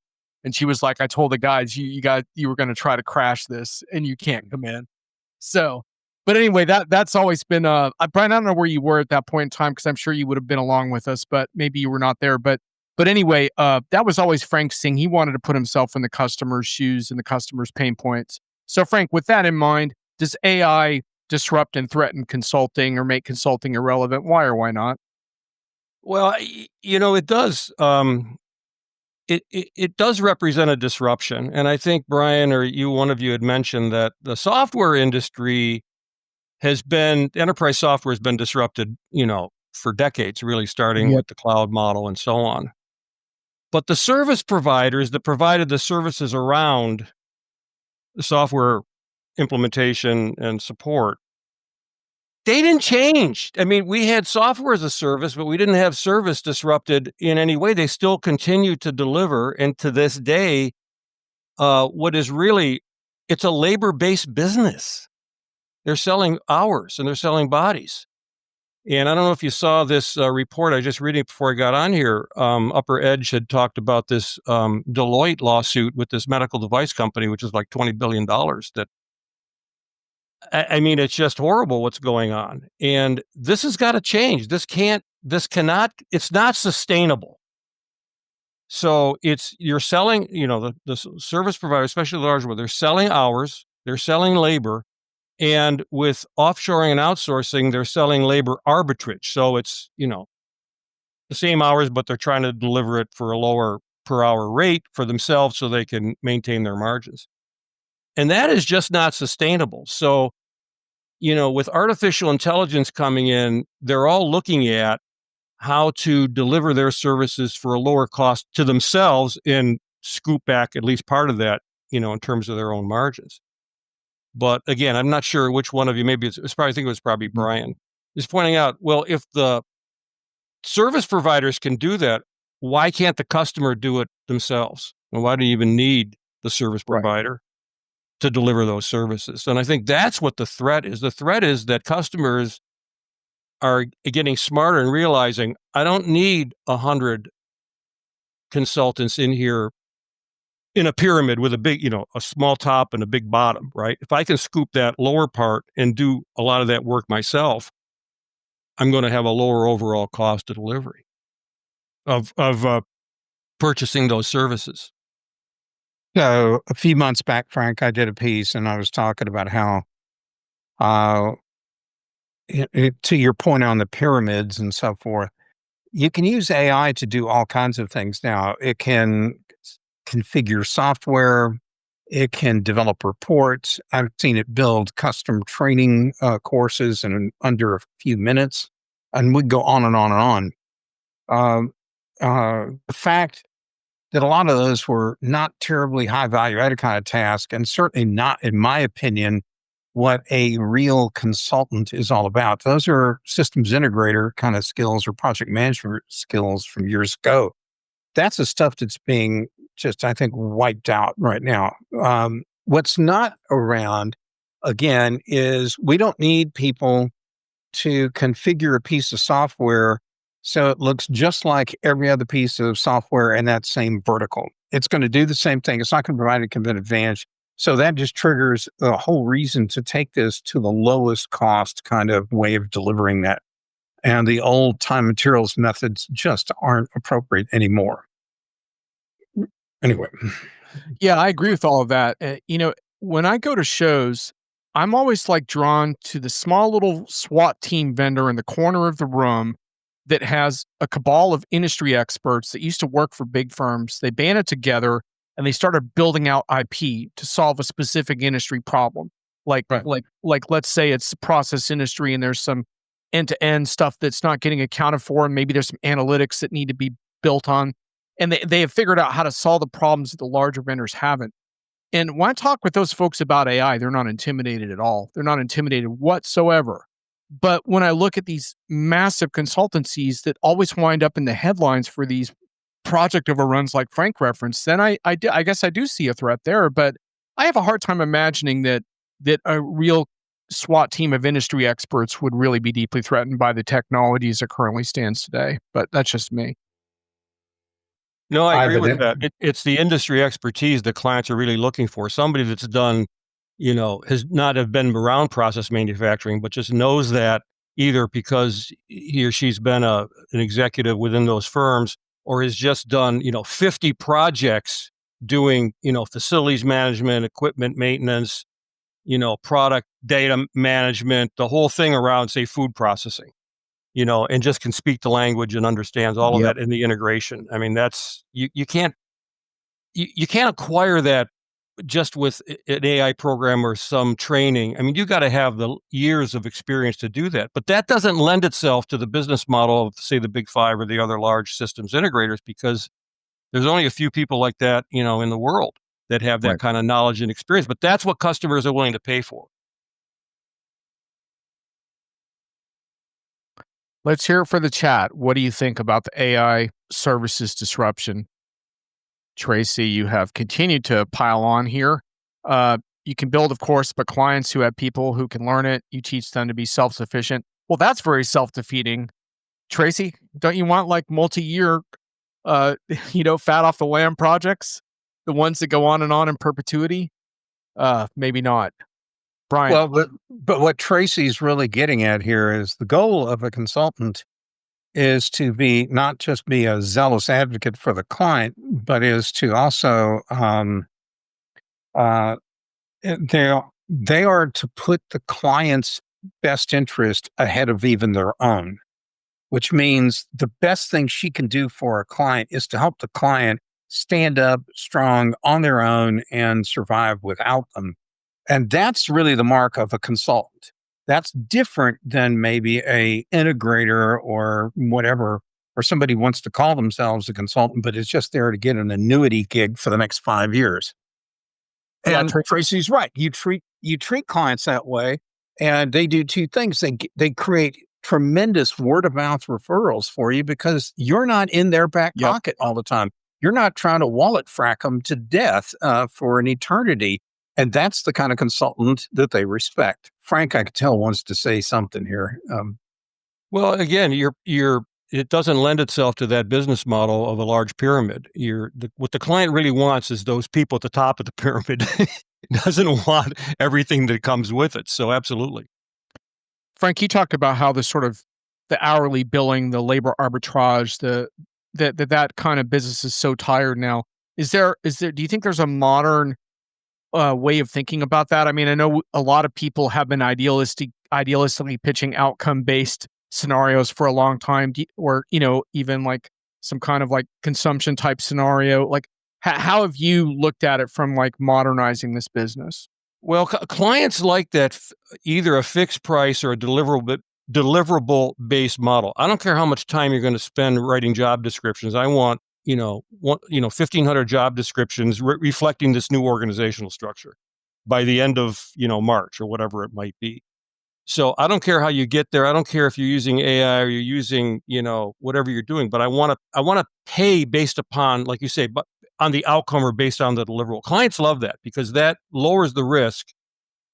Speaker 1: and she was like, "I told the guys you were gonna try to crash this and you can't come in." So, but anyway, that's always been Brian, I don't know where you were at that point in time because I'm sure you would have been along with us, but maybe you were not there. But anyway, that was always Frank's thing. He wanted to put himself in the customer's shoes and the customer's pain points. So, Frank, with that in mind, does AI disrupt and threaten consulting or make consulting irrelevant? Why or why not?
Speaker 3: Well, it does. It does represent a disruption, and I think Brian or one of you had mentioned that the software industry enterprise software has been disrupted, for decades, really starting
Speaker 1: Yep.
Speaker 3: with the cloud model and so on. But the service providers that provided the services around the software implementation and support, they didn't change. I mean, we had software as a service, but we didn't have service disrupted in any way. They still continue to deliver. And to this day, what is really, it's a labor-based business. They're selling hours and they're selling bodies. And I don't know if you saw this report I just reading before I got on here. Upper Edge had talked about this Deloitte lawsuit with this medical device company, which is like $20 billion. That I mean, it's just horrible what's going on. And this has got to change. It's not sustainable. So you're selling, the service provider, especially the large one, they're selling hours, they're selling labor. And with offshoring and outsourcing, they're selling labor arbitrage. So it's, the same hours, but they're trying to deliver it for a lower per hour rate for themselves so they can maintain their margins. And that is just not sustainable. So, with artificial intelligence coming in, they're all looking at how to deliver their services for a lower cost to themselves and scoop back at least part of that, in terms of their own margins. But again, I'm not sure which one of you, maybe it's probably, I think it was probably Brian, is pointing out, well, if the service providers can do that, why can't the customer do it themselves? And why do you even need the service
Speaker 1: Right.
Speaker 3: provider to deliver those services? And I think that's what the threat is. The threat is that customers are getting smarter and realizing, I don't need 100 consultants in here in a pyramid with a big, a small top and a big bottom, right? If I can scoop that lower part and do a lot of that work myself, I'm going to have a lower overall cost of delivery of purchasing those services.
Speaker 2: So a few months back, Frank, I did a piece and I was talking about how, uh, to your point on the pyramids and so forth, you can use AI to do all kinds of things now. It can configure software. It can develop reports. I've seen it build custom training courses in under a few minutes, and we go on and on and on. The fact that a lot of those were not terribly high value added kind of task, and certainly not, in my opinion, what a real consultant is all about. Those are systems integrator kind of skills or project management skills from years ago. That's the stuff that's being just, I think, wiped out right now. What's not around, again, is we don't need people to configure a piece of software So it looks just like every other piece of software in that same vertical. It's going to do the same thing. It's not going to provide a competitive advantage. So that just triggers the whole reason to take this to the lowest cost kind of way of delivering that. And the old time materials methods just aren't appropriate anymore. Anyway,
Speaker 1: Yeah, I agree with all of that. When I go to shows, I'm always like drawn to the small little SWAT team vendor in the corner of the room that has a cabal of industry experts that used to work for big firms. They banded together and they started building out IP to solve a specific industry problem. Like
Speaker 2: right.
Speaker 1: like like let's say it's the process industry and there's some end-to-end stuff that's not getting accounted for and maybe there's some analytics that need to be built on and they have figured out how to solve the problems that the larger vendors haven't. And when I talk with those folks about AI, they're not intimidated at all. They're not intimidated whatsoever. But when I look at these massive consultancies that always wind up in the headlines for these project overruns like Frank referenced, then I guess I do see a threat there. But I have a hard time imagining that a real SWAT team of industry experts would really be deeply threatened by the technology as it currently stands today. But that's just me.
Speaker 3: No, I agree
Speaker 2: I've
Speaker 3: with
Speaker 2: been,
Speaker 3: that. It's the industry expertise that clients are really looking for. Somebody that's done, has not have been around process manufacturing, but just knows that either because he or she's been an executive within those firms or has just done, 50 projects doing, facilities management, equipment maintenance, product data management, the whole thing around, say, food processing. And just can speak the language and understands all of
Speaker 1: Yep.
Speaker 3: that in the integration. I mean, that's you can't acquire that just with an AI program or some training. I mean, you got to have the years of experience to do that. But that doesn't lend itself to the business model of, say, the big five or the other large systems integrators, because there's only a few people like that, in the world that have that
Speaker 1: Right.
Speaker 3: kind of knowledge and experience. But that's what customers are willing to pay for.
Speaker 1: Let's hear it for the chat. What do you think about the AI services disruption? Tracy, you have continued to pile on here. You can build, of course, but clients who have people who can learn it, you teach them to be self sufficient. Well, that's very self defeating. Tracy, don't you want like multi year, fat off the land projects? The ones that go on in perpetuity? Maybe not. Brian,
Speaker 2: well, but what Tracy's really getting at here is the goal of a consultant is to be not just be a zealous advocate for the client, but is to also uh, they are to put the client's best interest ahead of even their own, which means the best thing she can do for a client is to help the client stand up strong on their own and survive without them. And that's really the mark of a consultant. That's different than maybe a integrator or whatever, or somebody wants to call themselves a consultant, but it's just there to get an annuity gig for the next 5 years.
Speaker 1: yeah,
Speaker 2: And Tracy's right. You treat clients that way, and they do two things. They create tremendous word of mouth referrals for you because you're not in their back
Speaker 1: yep.
Speaker 2: pocket all the time. You're not trying to wallet frack them to death for an eternity. And that's the kind of consultant that they respect. Frank, I could tell, wants to say something here.
Speaker 3: Well, again, it doesn't lend itself to that business model of a large pyramid. What the client really wants is those people at the top of the pyramid. Doesn't want everything that comes with it. So absolutely.
Speaker 1: Frank, you talked about how the hourly billing, the labor arbitrage, that kind of business is so tired now. Do you think there's a modern way of thinking about that? I mean, I know a lot of people have been idealistically pitching outcome based scenarios for a long time, or even like some kind of like consumption type scenario. Like, how have you looked at it from like modernizing this business?
Speaker 3: Well, clients like that either a fixed price or a deliverable based model. I don't care how much time you're going to spend writing job descriptions. I want 1,500 job descriptions reflecting this new organizational structure by the end of March or whatever it might be. So I don't care how you get there. I don't care if you're using AI or you're using whatever you're doing. But I want to pay based upon, like you say, but on the outcome or based on the deliverable. Clients love that because that lowers the risk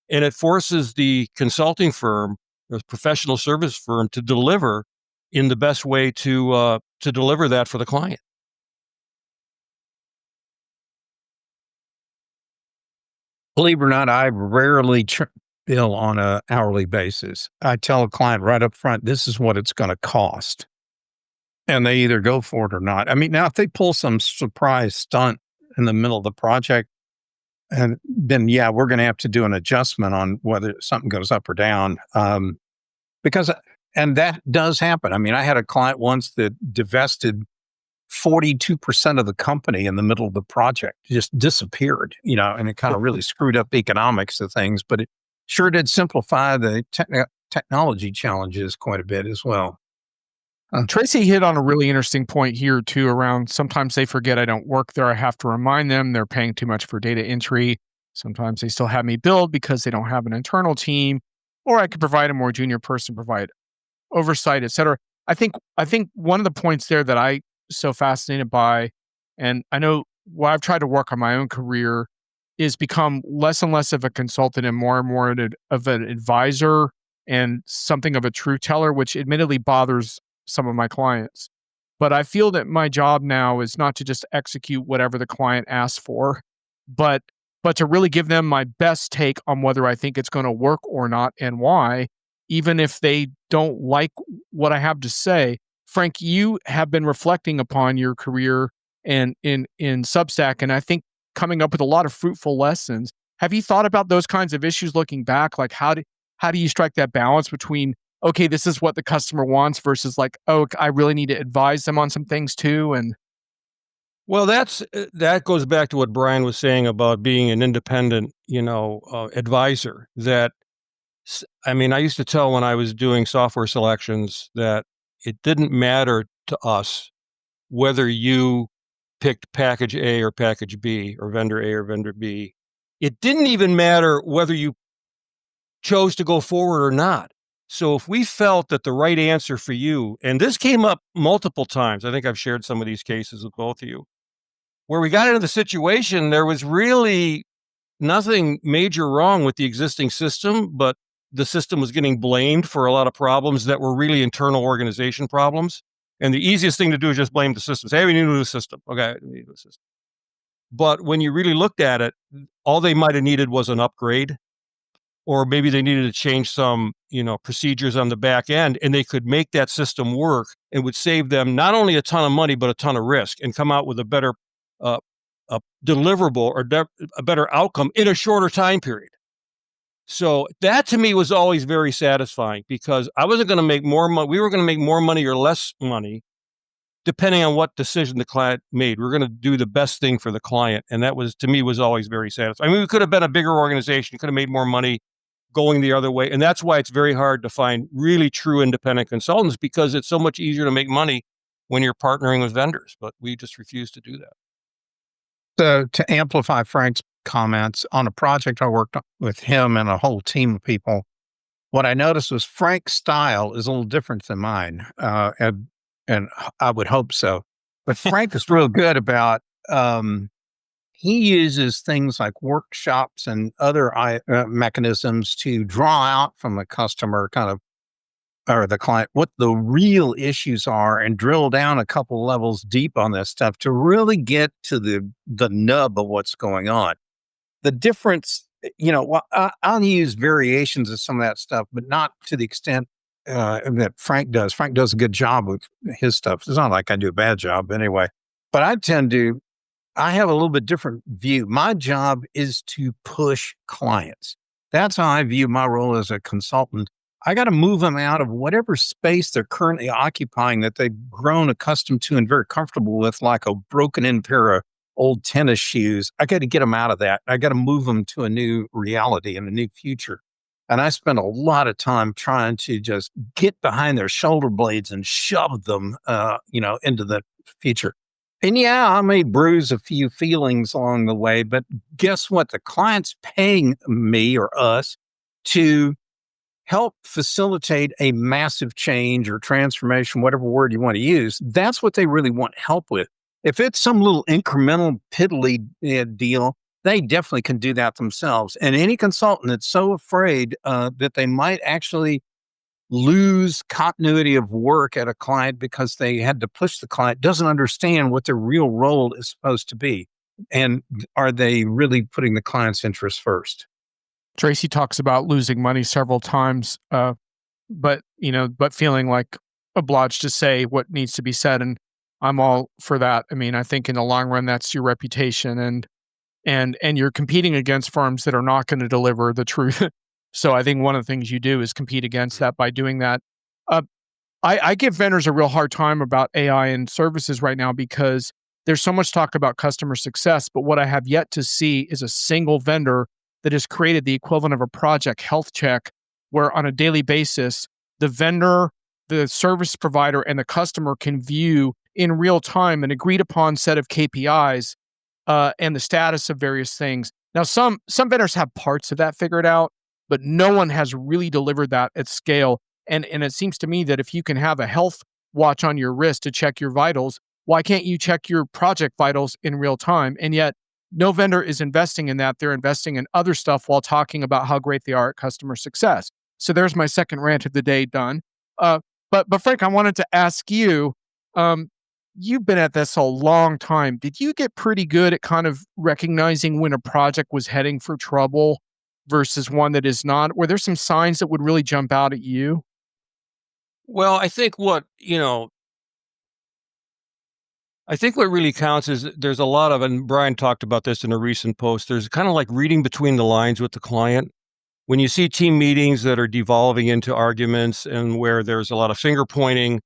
Speaker 3: and it forces the consulting firm or professional service firm to deliver in the best way to deliver that for the client.
Speaker 2: Believe it or not, I rarely bill on a hourly basis. I tell a client right up front, this is what it's going to cost. And they either go for it or not. I mean, now if they pull some surprise stunt in the middle of the project, and then yeah, we're going to have to do an adjustment on whether something goes up or down. Because and that does happen. I mean, I had a client once that divested 42% of the company in the middle of the project, just disappeared, and it kind of really screwed up the economics of things, but it sure did simplify the technology challenges quite a bit as well.
Speaker 1: Tracy hit on a really interesting point here too around sometimes they forget I don't work there. I have to remind them they're paying too much for data entry. Sometimes they still have me build because they don't have an internal team, or I could provide a more junior person, provide oversight, et cetera. I think one of the points there that I so fascinated by, and I know what I've tried to work on my own career is become less and less of a consultant and more of an advisor and something of a truth teller, which admittedly bothers some of my clients. But I feel that my job now is not to just execute whatever the client asks for, but to really give them my best take on whether I think it's going to work or not and why, even if they don't like what I have to say. Frank, you have been reflecting upon your career and in Substack, and I think coming up with a lot of fruitful lessons. Have you thought about those kinds of issues looking back? Like how do you strike that balance between okay, this is what the customer wants versus like, oh, I really need to advise them on some things too. And
Speaker 3: Well, that goes back to what Brian was saying about being an independent, advisor. I mean, I used to tell when I was doing software selections that it didn't matter to us whether you picked package A or package B or vendor A or vendor B. It didn't even matter whether you chose to go forward or not. So if we felt that the right answer for you, and this came up multiple times, I think I've shared some of these cases with both of you, where we got into the situation, there was really nothing major wrong with the existing system, but the system was getting blamed for a lot of problems that were really internal organization problems. And the easiest thing to do is just blame the system. Say, hey, we need a new system. Okay, we need a new system. But when you really looked at it, all they might have needed was an upgrade, or maybe they needed to change some, procedures on the back end, and they could make that system work and would save them not only a ton of money, but a ton of risk and come out with a better deliverable or a better outcome in a shorter time period. So that to me was always very satisfying because I wasn't going to make more money. We were going to make more money or less money depending on what decision the client made. We're going to do the best thing for the client. And that was, to me, was always very satisfying. I mean, we could have been a bigger organization, could have made more money going the other way. And that's why it's very hard to find really true independent consultants because it's so much easier to make money when you're partnering with vendors. But we just refuse to do that.
Speaker 2: So to amplify Frank's comments on a project I worked on with him and a whole team of people, what I noticed was Frank's style is a little different than mine. And I would hope so. But Frank is real good about, he uses things like workshops and other mechanisms to draw out from the customer or the client what the real issues are and drill down a couple levels deep on this stuff to really get to the nub of what's going on. The difference, I'll use variations of some of that stuff, but not to the extent that Frank does. Frank does a good job with his stuff. It's not like I do a bad job anyway, but I have a little bit different view. My job is to push clients. That's how I view my role as a consultant. I got to move them out of whatever space they're currently occupying that they've grown accustomed to and very comfortable with, like a broken in pair of old tennis shoes. I got to get them out of that. I got to move them to a new reality and a new future. And I spend a lot of time trying to just get behind their shoulder blades and shove them, into the future. And yeah, I may bruise a few feelings along the way, but guess what? The client's paying me or us to help facilitate a massive change or transformation, whatever word you want to use. That's what they really want help with. If it's some little incremental piddly deal, they definitely can do that themselves. And any consultant that's so afraid that they might actually lose continuity of work at a client because they had to push the client, doesn't understand what their real role is supposed to be. And are they really putting the client's interest first?
Speaker 1: Tracy talks about losing money several times, but feeling like obliged to say what needs to be said, and I'm all for that. I mean, I think in the long run, that's your reputation, and you're competing against firms that are not going to deliver the truth. So I think one of the things you do is compete against that by doing that. Uh, I give vendors a real hard time about AI and services right now because there's so much talk about customer success, but what I have yet to see is a single vendor that has created the equivalent of a project health check where on a daily basis, the vendor, the service provider, and the customer can view in real time an agreed upon set of KPIs and the status of various things. Now, some vendors have parts of that figured out, but no one has really delivered that at scale. And it seems to me that if you can have a health watch on your wrist to check your vitals, why can't you check your project vitals in real time? And yet, no vendor is investing in that. They're investing in other stuff while talking about how great they are at customer success. So there's my second rant of the day done. But Frank, I wanted to ask you. Um, you've been at this a long time. Did you get pretty good at kind of recognizing when a project was heading for trouble versus one that is not? Were there some signs that would really jump out at you?
Speaker 3: Well, I think what really counts is there's a lot of, and Brian talked about this in a recent post, there's kind of like reading between the lines with the client. When you see team meetings that are devolving into arguments and where there's a lot of finger pointing,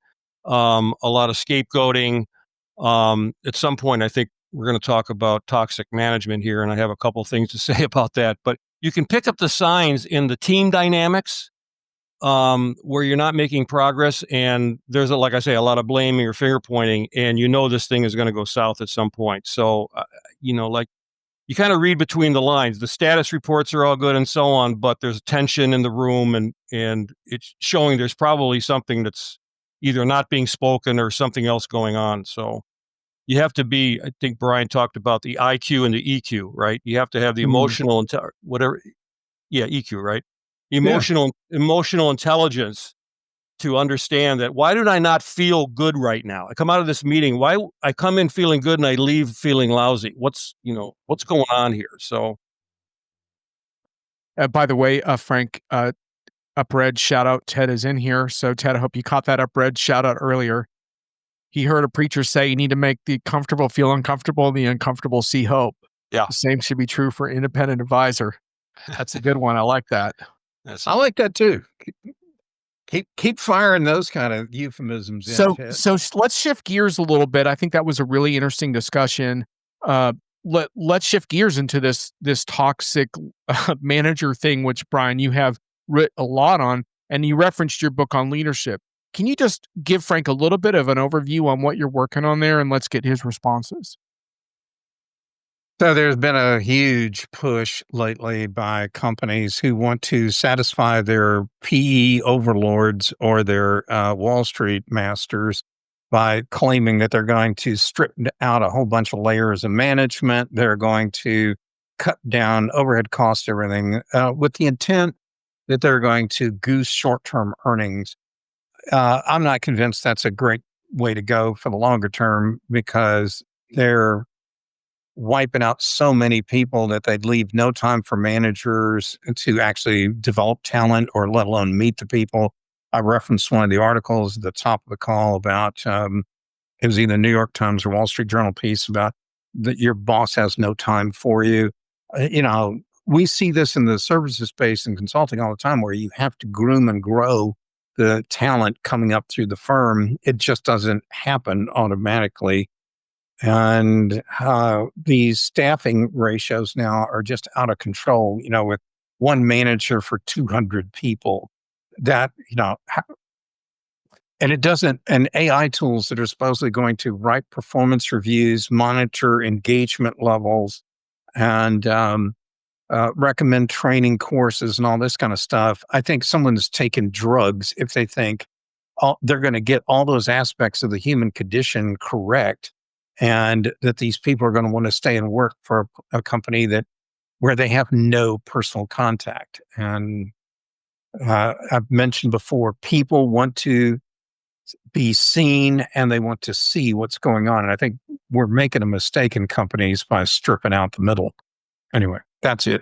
Speaker 3: a lot of scapegoating, at some point, I think we're going to talk about toxic management here, and I have a couple things to say about that. But you can pick up the signs in the team dynamics where you're not making progress, and there's like I say, a lot of blaming or finger pointing, and this thing is going to go south at some point. So, like you kind of read between the lines. The status reports are all good and so on, but there's tension in the room, and it's showing there's probably something that's either not being spoken or something else going on. So you have to be. I think Brian talked about the IQ and the EQ, right? You have to have the
Speaker 1: Mhm.
Speaker 3: emotional and whatever. Yeah, EQ, right?
Speaker 2: Yeah.
Speaker 3: Emotional intelligence to understand that why did I not feel good right now? I come out of this meeting, why I come in feeling good and I leave feeling lousy. What's going on here? So
Speaker 1: By the way, Frank, Up Red shout out. Ted is in here. So, Ted, I hope you caught that Up Red shout out earlier. He heard a preacher say you need to make the comfortable feel uncomfortable and the uncomfortable see hope.
Speaker 3: yeah,
Speaker 1: The same should be true for independent advisor. That's a good one. I like that.
Speaker 3: that's
Speaker 2: I like that too. Keep firing those kind of euphemisms in,
Speaker 1: So,
Speaker 2: Ted.
Speaker 1: let's shift gears a little bit. I think that was a really interesting discussion. Uh, let's shift gears into this toxic manager thing, which Brian, you have writ a lot on, and you referenced your book on leadership. Can you just give Frank a little bit of an overview on what you're working on there, and let's get his responses.
Speaker 2: So there's been a huge push lately by companies who want to satisfy their PE overlords or their Wall Street masters by claiming that they're going to strip out a whole bunch of layers of management. They're going to cut down overhead costs, everything, with the intent that they're going to goose short-term earnings. I'm not convinced that's a great way to go for the longer term because they're wiping out so many people that they'd leave no time for managers to actually develop talent or let alone meet the people. I referenced one of the articles at the top of the call about it was either New York Times or Wall Street Journal piece about that your boss has no time for you. We see this in the services space and consulting all the time where you have to groom and grow the talent coming up through the firm. It just doesn't happen automatically. And these staffing ratios now are just out of control, with one manager for 200 people. That, and it doesn't, and AI tools that are supposedly going to write performance reviews, monitor engagement levels, and recommend training courses and all this kind of stuff. I think someone's taken drugs if they think they're going to get all those aspects of the human condition correct, and that these people are going to want to stay and work for a company that where they have no personal contact. And I've mentioned before, people want to be seen and they want to see what's going on. And I think we're making a mistake in companies by stripping out the middle. Anyway, that's it.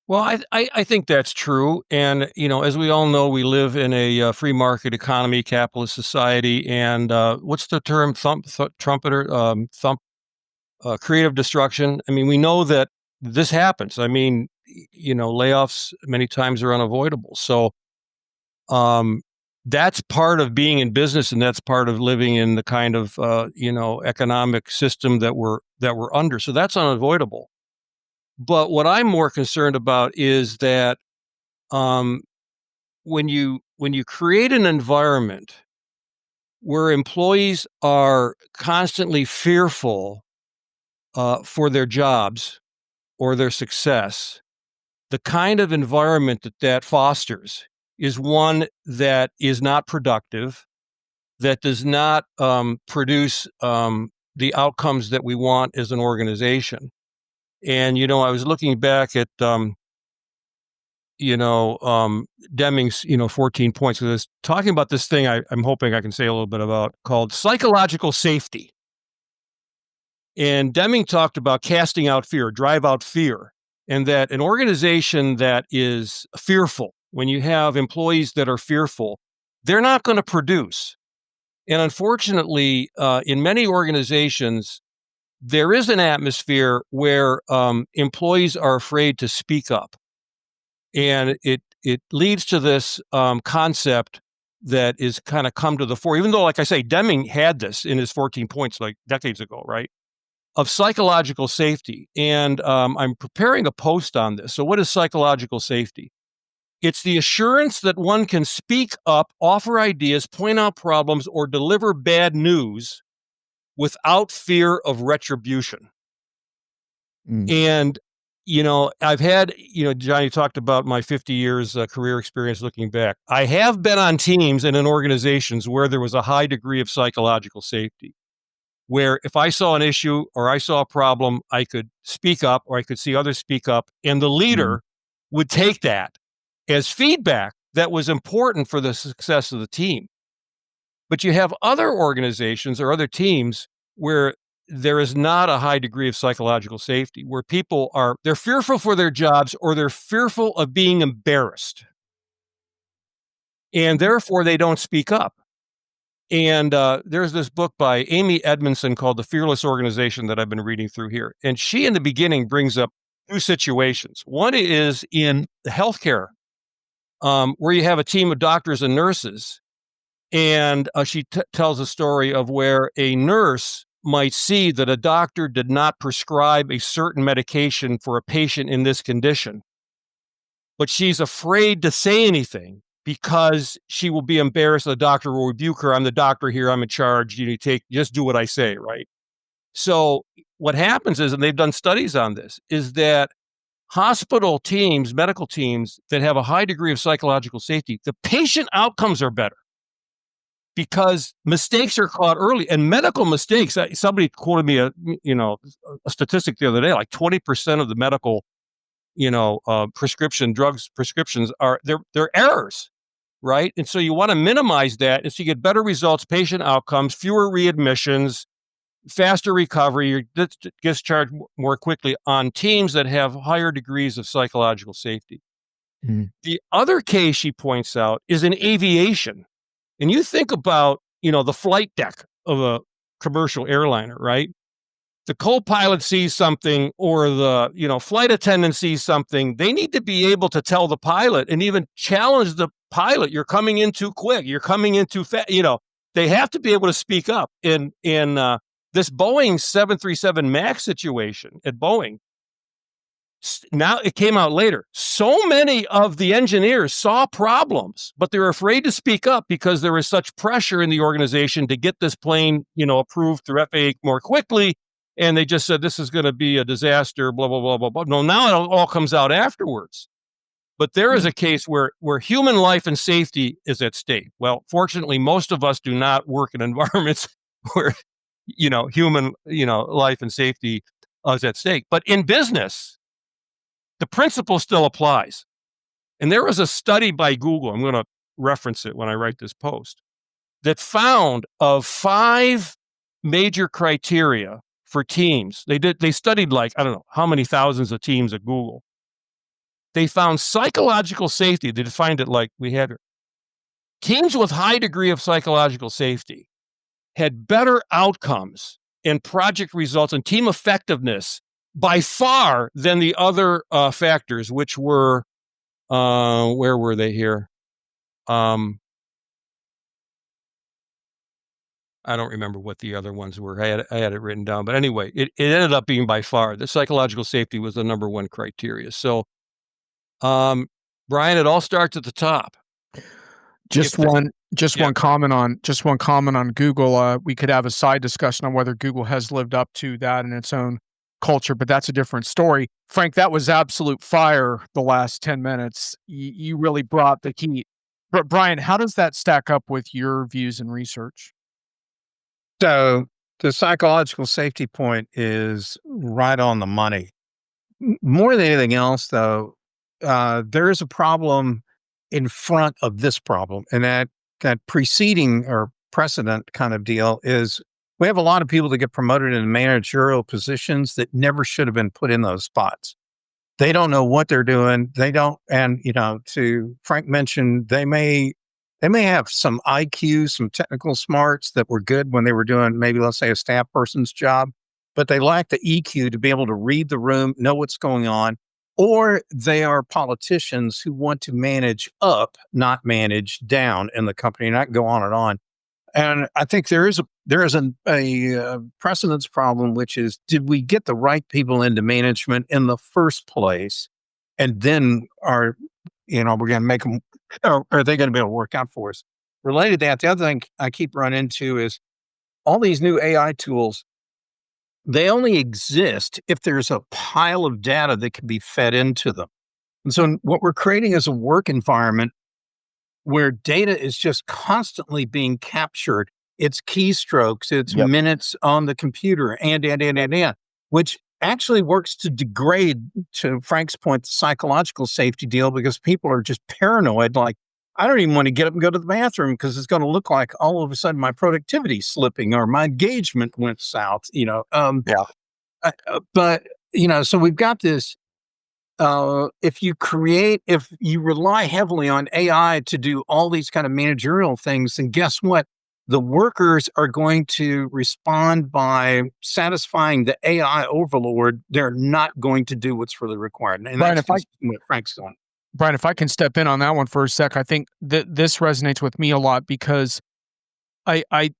Speaker 3: Well, I think that's true, and as we all know, we live in a free market economy, capitalist society, and what's the term? Trumpeter, creative destruction. I mean, we know that this happens. I mean, layoffs many times are unavoidable. So, um, that's part of being in business, and that's part of living in the kind of economic system that we're under. So that's unavoidable. But what I'm more concerned about is that um, when you create an environment where employees are constantly fearful for their jobs or their success, the kind of environment that fosters is one that is not productive, that does not produce the outcomes that we want as an organization. And I was looking back at Deming's 14 points of this, talking about this thing I'm hoping I can say a little bit about, called psychological safety. And Deming talked about casting out fear, drive out fear, and that an organization that is fearful, when you have employees that are fearful, they're not going to produce. And unfortunately, in many organizations, there is an atmosphere where employees are afraid to speak up. And it leads to this concept that is kind of come to the fore, even though, like I say, Deming had this in his 14 points like decades ago, right? Of psychological safety. And I'm preparing a post on this. So what is psychological safety? It's the assurance that one can speak up, offer ideas, point out problems, or deliver bad news without fear of retribution.
Speaker 1: Mm.
Speaker 3: And, I've had, Johnny talked about my 50 years career experience looking back. I have been on teams and in organizations where there was a high degree of psychological safety, where if I saw an issue or I saw a problem, I could speak up or I could see others speak up, and the
Speaker 1: Mm.
Speaker 3: leader would take that as feedback that was important for the success of the team. But you have other organizations or other teams where there is not a high degree of psychological safety, where they're fearful for their jobs or they're fearful of being embarrassed. And therefore they don't speak up. And there's this book by Amy Edmondson called The Fearless Organization that I've been reading through here. And she, in the beginning, brings up two situations. One is in the healthcare, where you have a team of doctors and nurses. And she tells a story of where a nurse might see that a doctor did not prescribe a certain medication for a patient in this condition, but she's afraid to say anything because she will be embarrassed. The doctor will rebuke her. I'm the doctor here. I'm in charge. Just do what I say, right? So what happens is, and they've done studies on this, is that hospital teams, medical teams that have a high degree of psychological safety, the patient outcomes are better because mistakes are caught early, and medical mistakes. Somebody quoted me a statistic the other day, like 20% of the medical prescriptions are they're errors, right? And so you want to minimize that, and so you get better results, patient outcomes, fewer readmissions, faster recovery. You're discharged more quickly on teams that have higher degrees of psychological safety.
Speaker 1: Mm.
Speaker 3: The other case she points out is in aviation. And you think about, the flight deck of a commercial airliner, right? The co-pilot sees something or the, flight attendant sees something. They need to be able to tell the pilot and even challenge the pilot. You're coming in too quick. You're coming in too fast. They have to be able to speak up. In this Boeing 737 MAX situation at Boeing, now it came out later. So many of the engineers saw problems, but they were afraid to speak up because there was such pressure in the organization to get this plane, approved through FAA more quickly. And they just said, this is going to be a disaster, blah, blah, blah, blah, blah. No, now it all comes out afterwards. But there is a case where human life and safety is at stake. Well, fortunately, most of us do not work in environments where, human, life and safety is at stake. But in business, the principle still applies. And there was a study by Google, I'm going to reference it when I write this post, that found of 5 major criteria for teams. They studied like, I don't know how many thousands of teams at Google. They found psychological safety. They defined it like we had here. Teams with high degree of psychological safety had better outcomes in project results and team effectiveness by far than the other factors, which were, where were they here? I don't remember what the other ones were. I had it written down, but anyway, it ended up being by far the psychological safety was the number one criteria. So, Brian, it all starts at the top.
Speaker 1: Just one comment on Google. We could have a side discussion on whether Google has lived up to that in its own culture, but that's a different story. Frank, that was absolute fire the last 10 minutes. You really brought the heat. But Brian, how does that stack up with your views and research?
Speaker 2: So the psychological safety point is right on the money. More than anything else, though, there is a problem in front of this problem, and that preceding or precedent kind of deal is we have a lot of people that get promoted in managerial positions that never should have been put in those spots. They don't know what they're doing. They don't, and to Frank mentioned, they may have some IQ, some technical smarts that were good when they were doing maybe, let's say, a staff person's job, but they lack the EQ to be able to read the room, know what's going on, or they are politicians who want to manage up, not manage down in the company, and I can go on and on. And I think there is a precedence problem, which is, did we get the right people into management in the first place? And then we're going to make them, or are they going to be able to work out for us? Related to that, the other thing I keep running into is all these new AI tools, they only exist if there's a pile of data that can be fed into them. And so what we're creating is a work environment where data is just constantly being captured. It's keystrokes, it's minutes on the computer, and, which actually works to degrade, to Frank's point, the psychological safety deal, because people are just paranoid. Like, I don't even want to get up and go to the bathroom because it's going to look like all of a sudden my productivity slipping or my engagement went south, But, so we've got this. If you rely heavily on AI to do all these kind of managerial things, then guess what? The workers are going to respond by satisfying the AI overlord. They're not going to do what's really required. And
Speaker 1: Brian,
Speaker 2: that's just what Frank's doing.
Speaker 1: Brian, if I can step in on that one for a sec, I think that this resonates with me a lot because I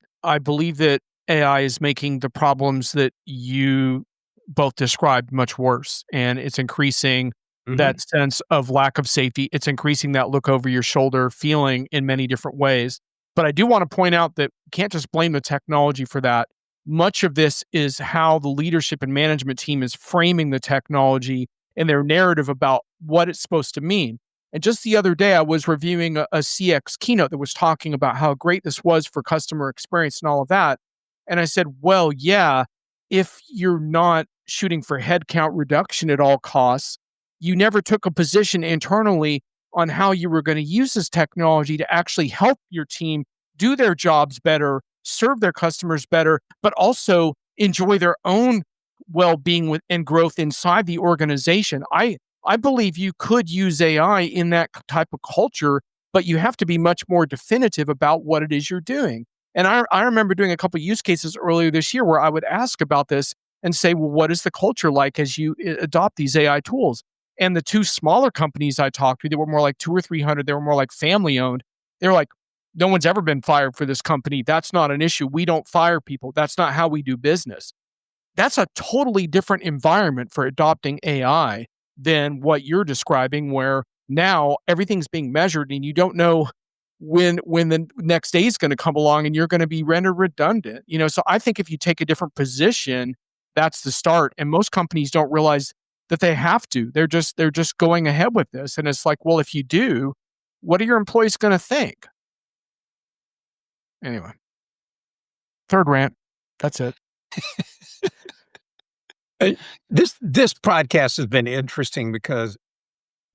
Speaker 1: believe that AI is making the problems that you both described much worse, and it's increasing that sense of lack of safety. It's increasing that look over your shoulder feeling in many different ways. But I do want to point out that you can't just blame the technology for that. Much of this is how the leadership and management team is framing the technology and their narrative about what it's supposed to mean. And just the other day, I was reviewing a CX keynote that was talking about how great this was for customer experience and all of that. And I said, well, yeah, if you're not shooting for headcount reduction at all costs, you never took a position internally on how you were going to use this technology to actually help your team do their jobs better, serve their customers better, but also enjoy their own well-being and growth inside the organization. I believe you could use AI in that type of culture, but you have to be much more definitive about what it is you're doing. And I remember doing a couple of use cases earlier this year where I would ask about this and say, well, what is the culture like as you adopt these AI tools? And the two smaller companies I talked to, they were more like 200 or 300, they were more like family owned. They were like, no one's ever been fired for this company. That's not an issue. We don't fire people. That's not how we do business. That's a totally different environment for adopting AI than what you're describing, where now everything's being measured and you don't know when the next day is going to come along and you're going to be rendered redundant. So I think if you take a different position, that's the start. And most companies don't realize that they have to. They're just going ahead with this. And it's like, well, if you do, what are your employees going to think? Anyway, third rant. That's it.
Speaker 2: This podcast has been interesting because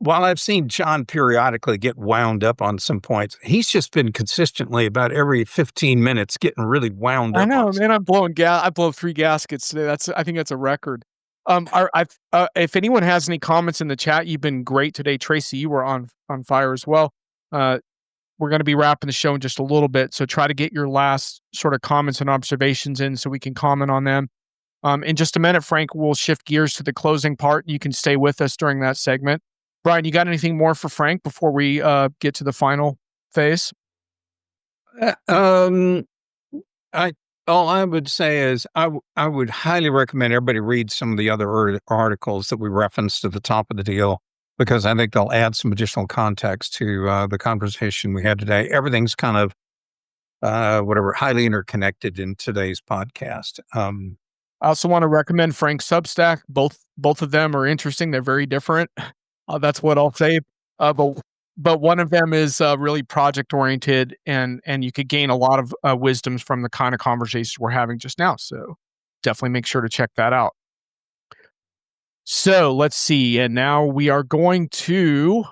Speaker 2: while I've seen John periodically get wound up on some points, he's just been consistently about every 15 minutes getting really wound
Speaker 1: I
Speaker 2: up on
Speaker 1: know, man. I'm blowing gas. I blow 3 gaskets today. I think that's a record. If anyone has any comments in the chat, you've been great today. Tracy, you were on fire as well. Uh, we're gonna be wrapping the show in just a little bit, so try to get your last sort of comments and observations in so we can comment on them. In just a minute, Frank, we'll shift gears to the closing part. You can stay with us during that segment. Brian, you got anything more for Frank before we get to the final phase?
Speaker 2: Uh, um, I all I would say is I would highly recommend everybody read some of the other articles that we referenced at the top of the deal because I think they'll add some additional context to the conversation we had today. Everything's kind of whatever highly interconnected in today's podcast.
Speaker 1: I also want to recommend Frank's Substack. Both of them are interesting. They're very different. That's what I'll say. But one of them is really project oriented, and you could gain a lot of wisdoms from the kind of conversations we're having just now. So definitely make sure to check that out. So let's see, and now we are going to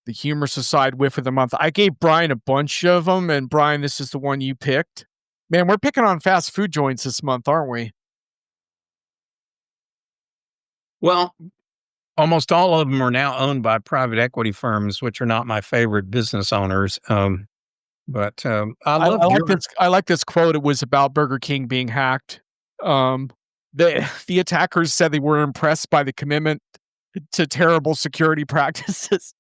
Speaker 1: the humorous aside whiff of the month. I gave Brian a bunch of them, and Brian, this is the one you picked. Man, we're picking on fast food joints this month, aren't we?
Speaker 2: Well, almost all of them are now owned by private equity firms, which are not my favorite business owners. But I
Speaker 1: I
Speaker 2: loved
Speaker 1: like
Speaker 2: your
Speaker 1: this. I like this quote. It was about Burger King being hacked. The attackers said they were impressed by the commitment to terrible security practices.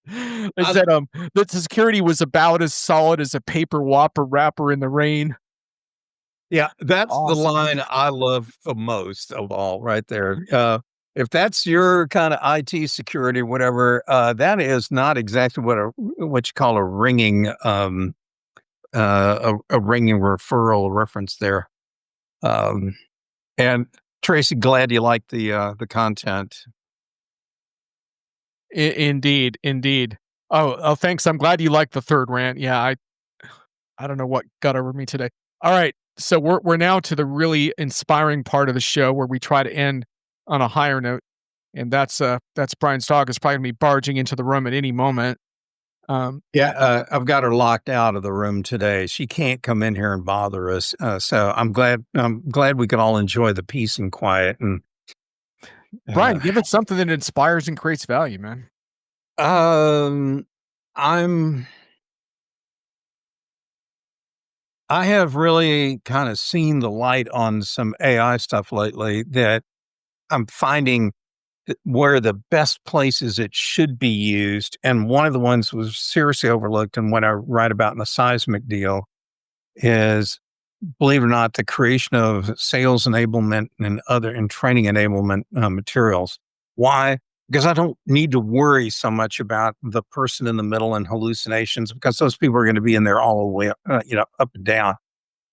Speaker 1: They
Speaker 2: I,
Speaker 1: said that the security was about as solid as a paper Whopper wrapper in the rain.
Speaker 2: Yeah, that's the
Speaker 1: Awesome.
Speaker 2: line I love the most of all right there. If that's your kind of IT security, whatever, that is not exactly what you call a ringing a ringing referral reference there. Um, and Tracy, glad you like the content.
Speaker 1: Indeed, indeed. Oh, thanks. I'm glad you liked the third rant. Yeah, I don't know what got over me today. All right, so we're now to the really inspiring part of the show where we try to end on a higher note, and that's Brian's dog is probably gonna be barging into the room at any moment. Um,
Speaker 2: Yeah, I've got her locked out of the room today. She can't come in here and bother us. So I'm glad we could all enjoy the peace and quiet. And
Speaker 1: Brian,
Speaker 2: uh,
Speaker 1: give us something that inspires and creates value, man.
Speaker 2: um, I'm I have really kind of seen the light on some AI stuff lately that I'm finding where the best places it should be used. And one of the ones was seriously overlooked. And what I write about in the seismic deal is, believe it or not, the creation of sales enablement and training enablement materials. Why? Because I don't need to worry so much about the person in the middle and hallucinations because those people are going to be in there all the way, up and down.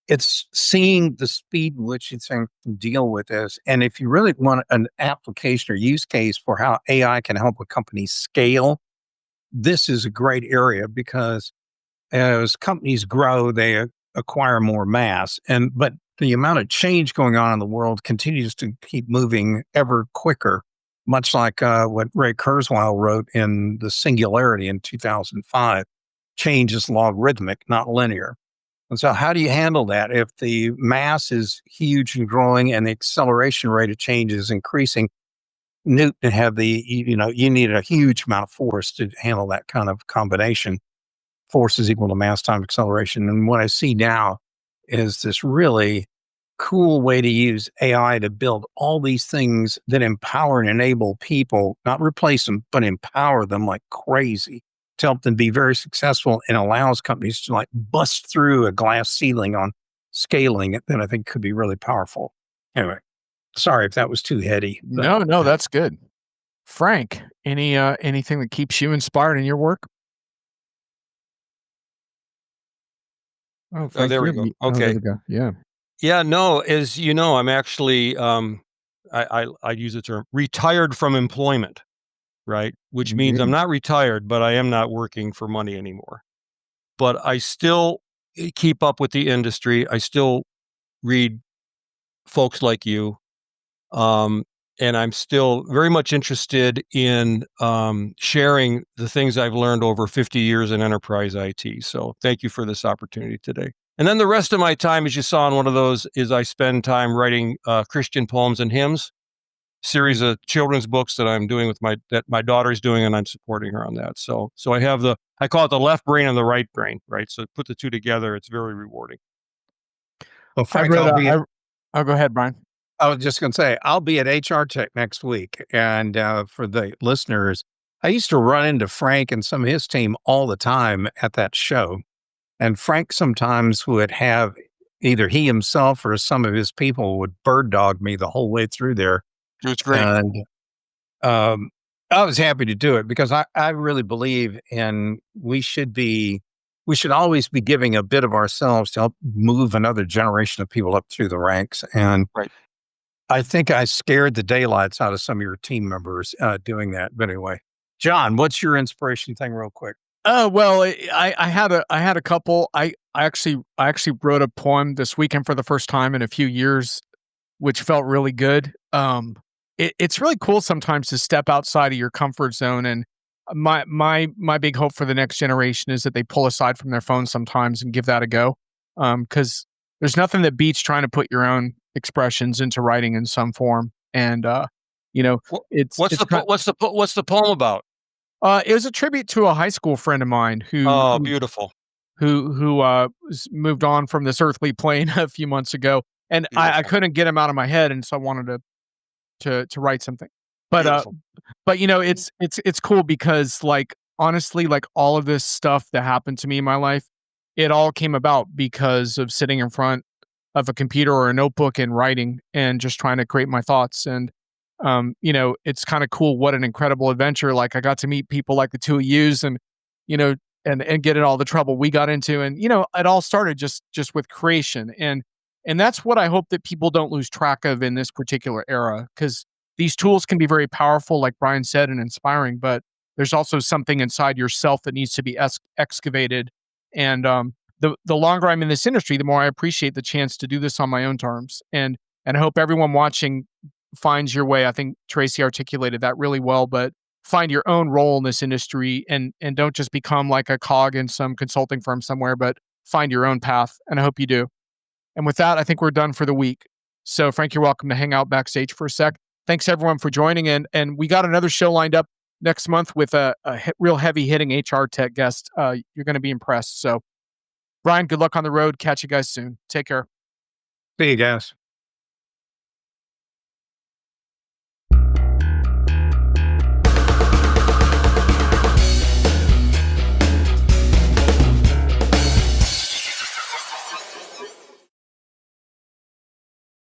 Speaker 2: It's seeing the speed in which it's going to deal with this. And if you really want an application or use case for how AI can help a company scale, this is a great area because as companies grow, they acquire more mass. But the amount of change going on in the world continues to keep moving ever quicker, much like what Ray Kurzweil wrote in The Singularity in 2005. Change is logarithmic, not linear. And so, how do you handle that if the mass is huge and growing and the acceleration rate of change is increasing? Newton had you need a huge amount of force to handle that kind of combination. Force is equal to mass times acceleration. And what I see now is this really cool way to use AI to build all these things that empower and enable people, not replace them, but empower them like crazy to help them be very successful and allows companies to like bust through a glass ceiling on scaling it that I think could be really powerful. Anyway, sorry if that was too heady, but
Speaker 1: No, that's good. Frank, anything that keeps you inspired in your work? Oh,
Speaker 3: Oh,
Speaker 1: Frank,
Speaker 3: there we
Speaker 1: you're
Speaker 3: go.
Speaker 1: mute. Oh, there
Speaker 3: Okay.
Speaker 1: we go. Yeah.
Speaker 3: Yeah, no, as you know, I'm actually, I use the term retired from employment, right? Which means I'm
Speaker 1: Indeed.
Speaker 3: not retired, but I am not working for money anymore. But I still keep up with the industry. I still read folks like you. Um, and I'm still very much interested in sharing the things I've learned over 50 years in enterprise IT. So thank you for this opportunity today. And then the rest of my time, as you saw in one of those, is I spend time writing Christian poems and hymns, series of children's books that I'm doing that my daughter's doing, and I'm supporting her on that. So I call it the left brain and the right brain, right? So put the two together, it's very rewarding.
Speaker 2: Well,
Speaker 1: I
Speaker 2: Frank,
Speaker 1: read, oh, go ahead, Brian.
Speaker 2: I was just going to say, I'll be at HR Tech next week. And for the listeners, I used to run into Frank and some of his team all the time at that show. And Frank sometimes would have either he himself or some of his people would bird dog me the whole way through there.
Speaker 1: It was great.
Speaker 2: And I was happy to do it because I really believe we should always be giving a bit of ourselves to help move another generation of people up through the ranks. And
Speaker 3: Right.
Speaker 2: I think I scared the daylights out of some of your team members doing that. But anyway, John, what's your inspiration thing real quick?
Speaker 1: Oh, well, I had a couple. I actually wrote a poem this weekend for the first time in a few years, which felt really good. It's really cool sometimes to step outside of your comfort zone, and my big hope for the next generation is that they pull aside from their phones sometimes and give that a go. Because there's nothing that beats trying to put your own expressions into writing in some form, and it's
Speaker 3: What's the poem about?
Speaker 1: it was a tribute to a high school friend of mine
Speaker 3: Oh, beautiful.
Speaker 1: who moved on from this earthly plane a few months ago, and I
Speaker 3: Beautiful.
Speaker 1: couldn't get him out of my head, and so I wanted to write something. But
Speaker 3: Beautiful.
Speaker 1: but it's cool because like honestly, like all of this stuff that happened to me in my life, it all came about because of sitting in front of a computer or a notebook and writing and just trying to create my thoughts. And it's kind of cool. What an incredible adventure! Like I got to meet people like the two of yous, and you know, and get in all the trouble we got into, and it all started just with creation, and that's what I hope that people don't lose track of in this particular era, because these tools can be very powerful, like Brian said, and inspiring, but there's also something inside yourself that needs to be excavated. And the longer I'm in this industry, the more I appreciate the chance to do this on my own terms. And I hope everyone watching finds your way. I think Tracy articulated that really well, but find your own role in this industry, and don't just become like a cog in some consulting firm somewhere, but find your own path. And I hope you do. And with that, I think we're done for the week. So Frank, you're welcome to hang out backstage for a sec. Thanks everyone for joining in. And we got another show lined up next month with a real heavy hitting HR tech guest. You're going to be impressed. So Brian, good luck on the road. Catch you guys soon. Take care.
Speaker 2: See you guys.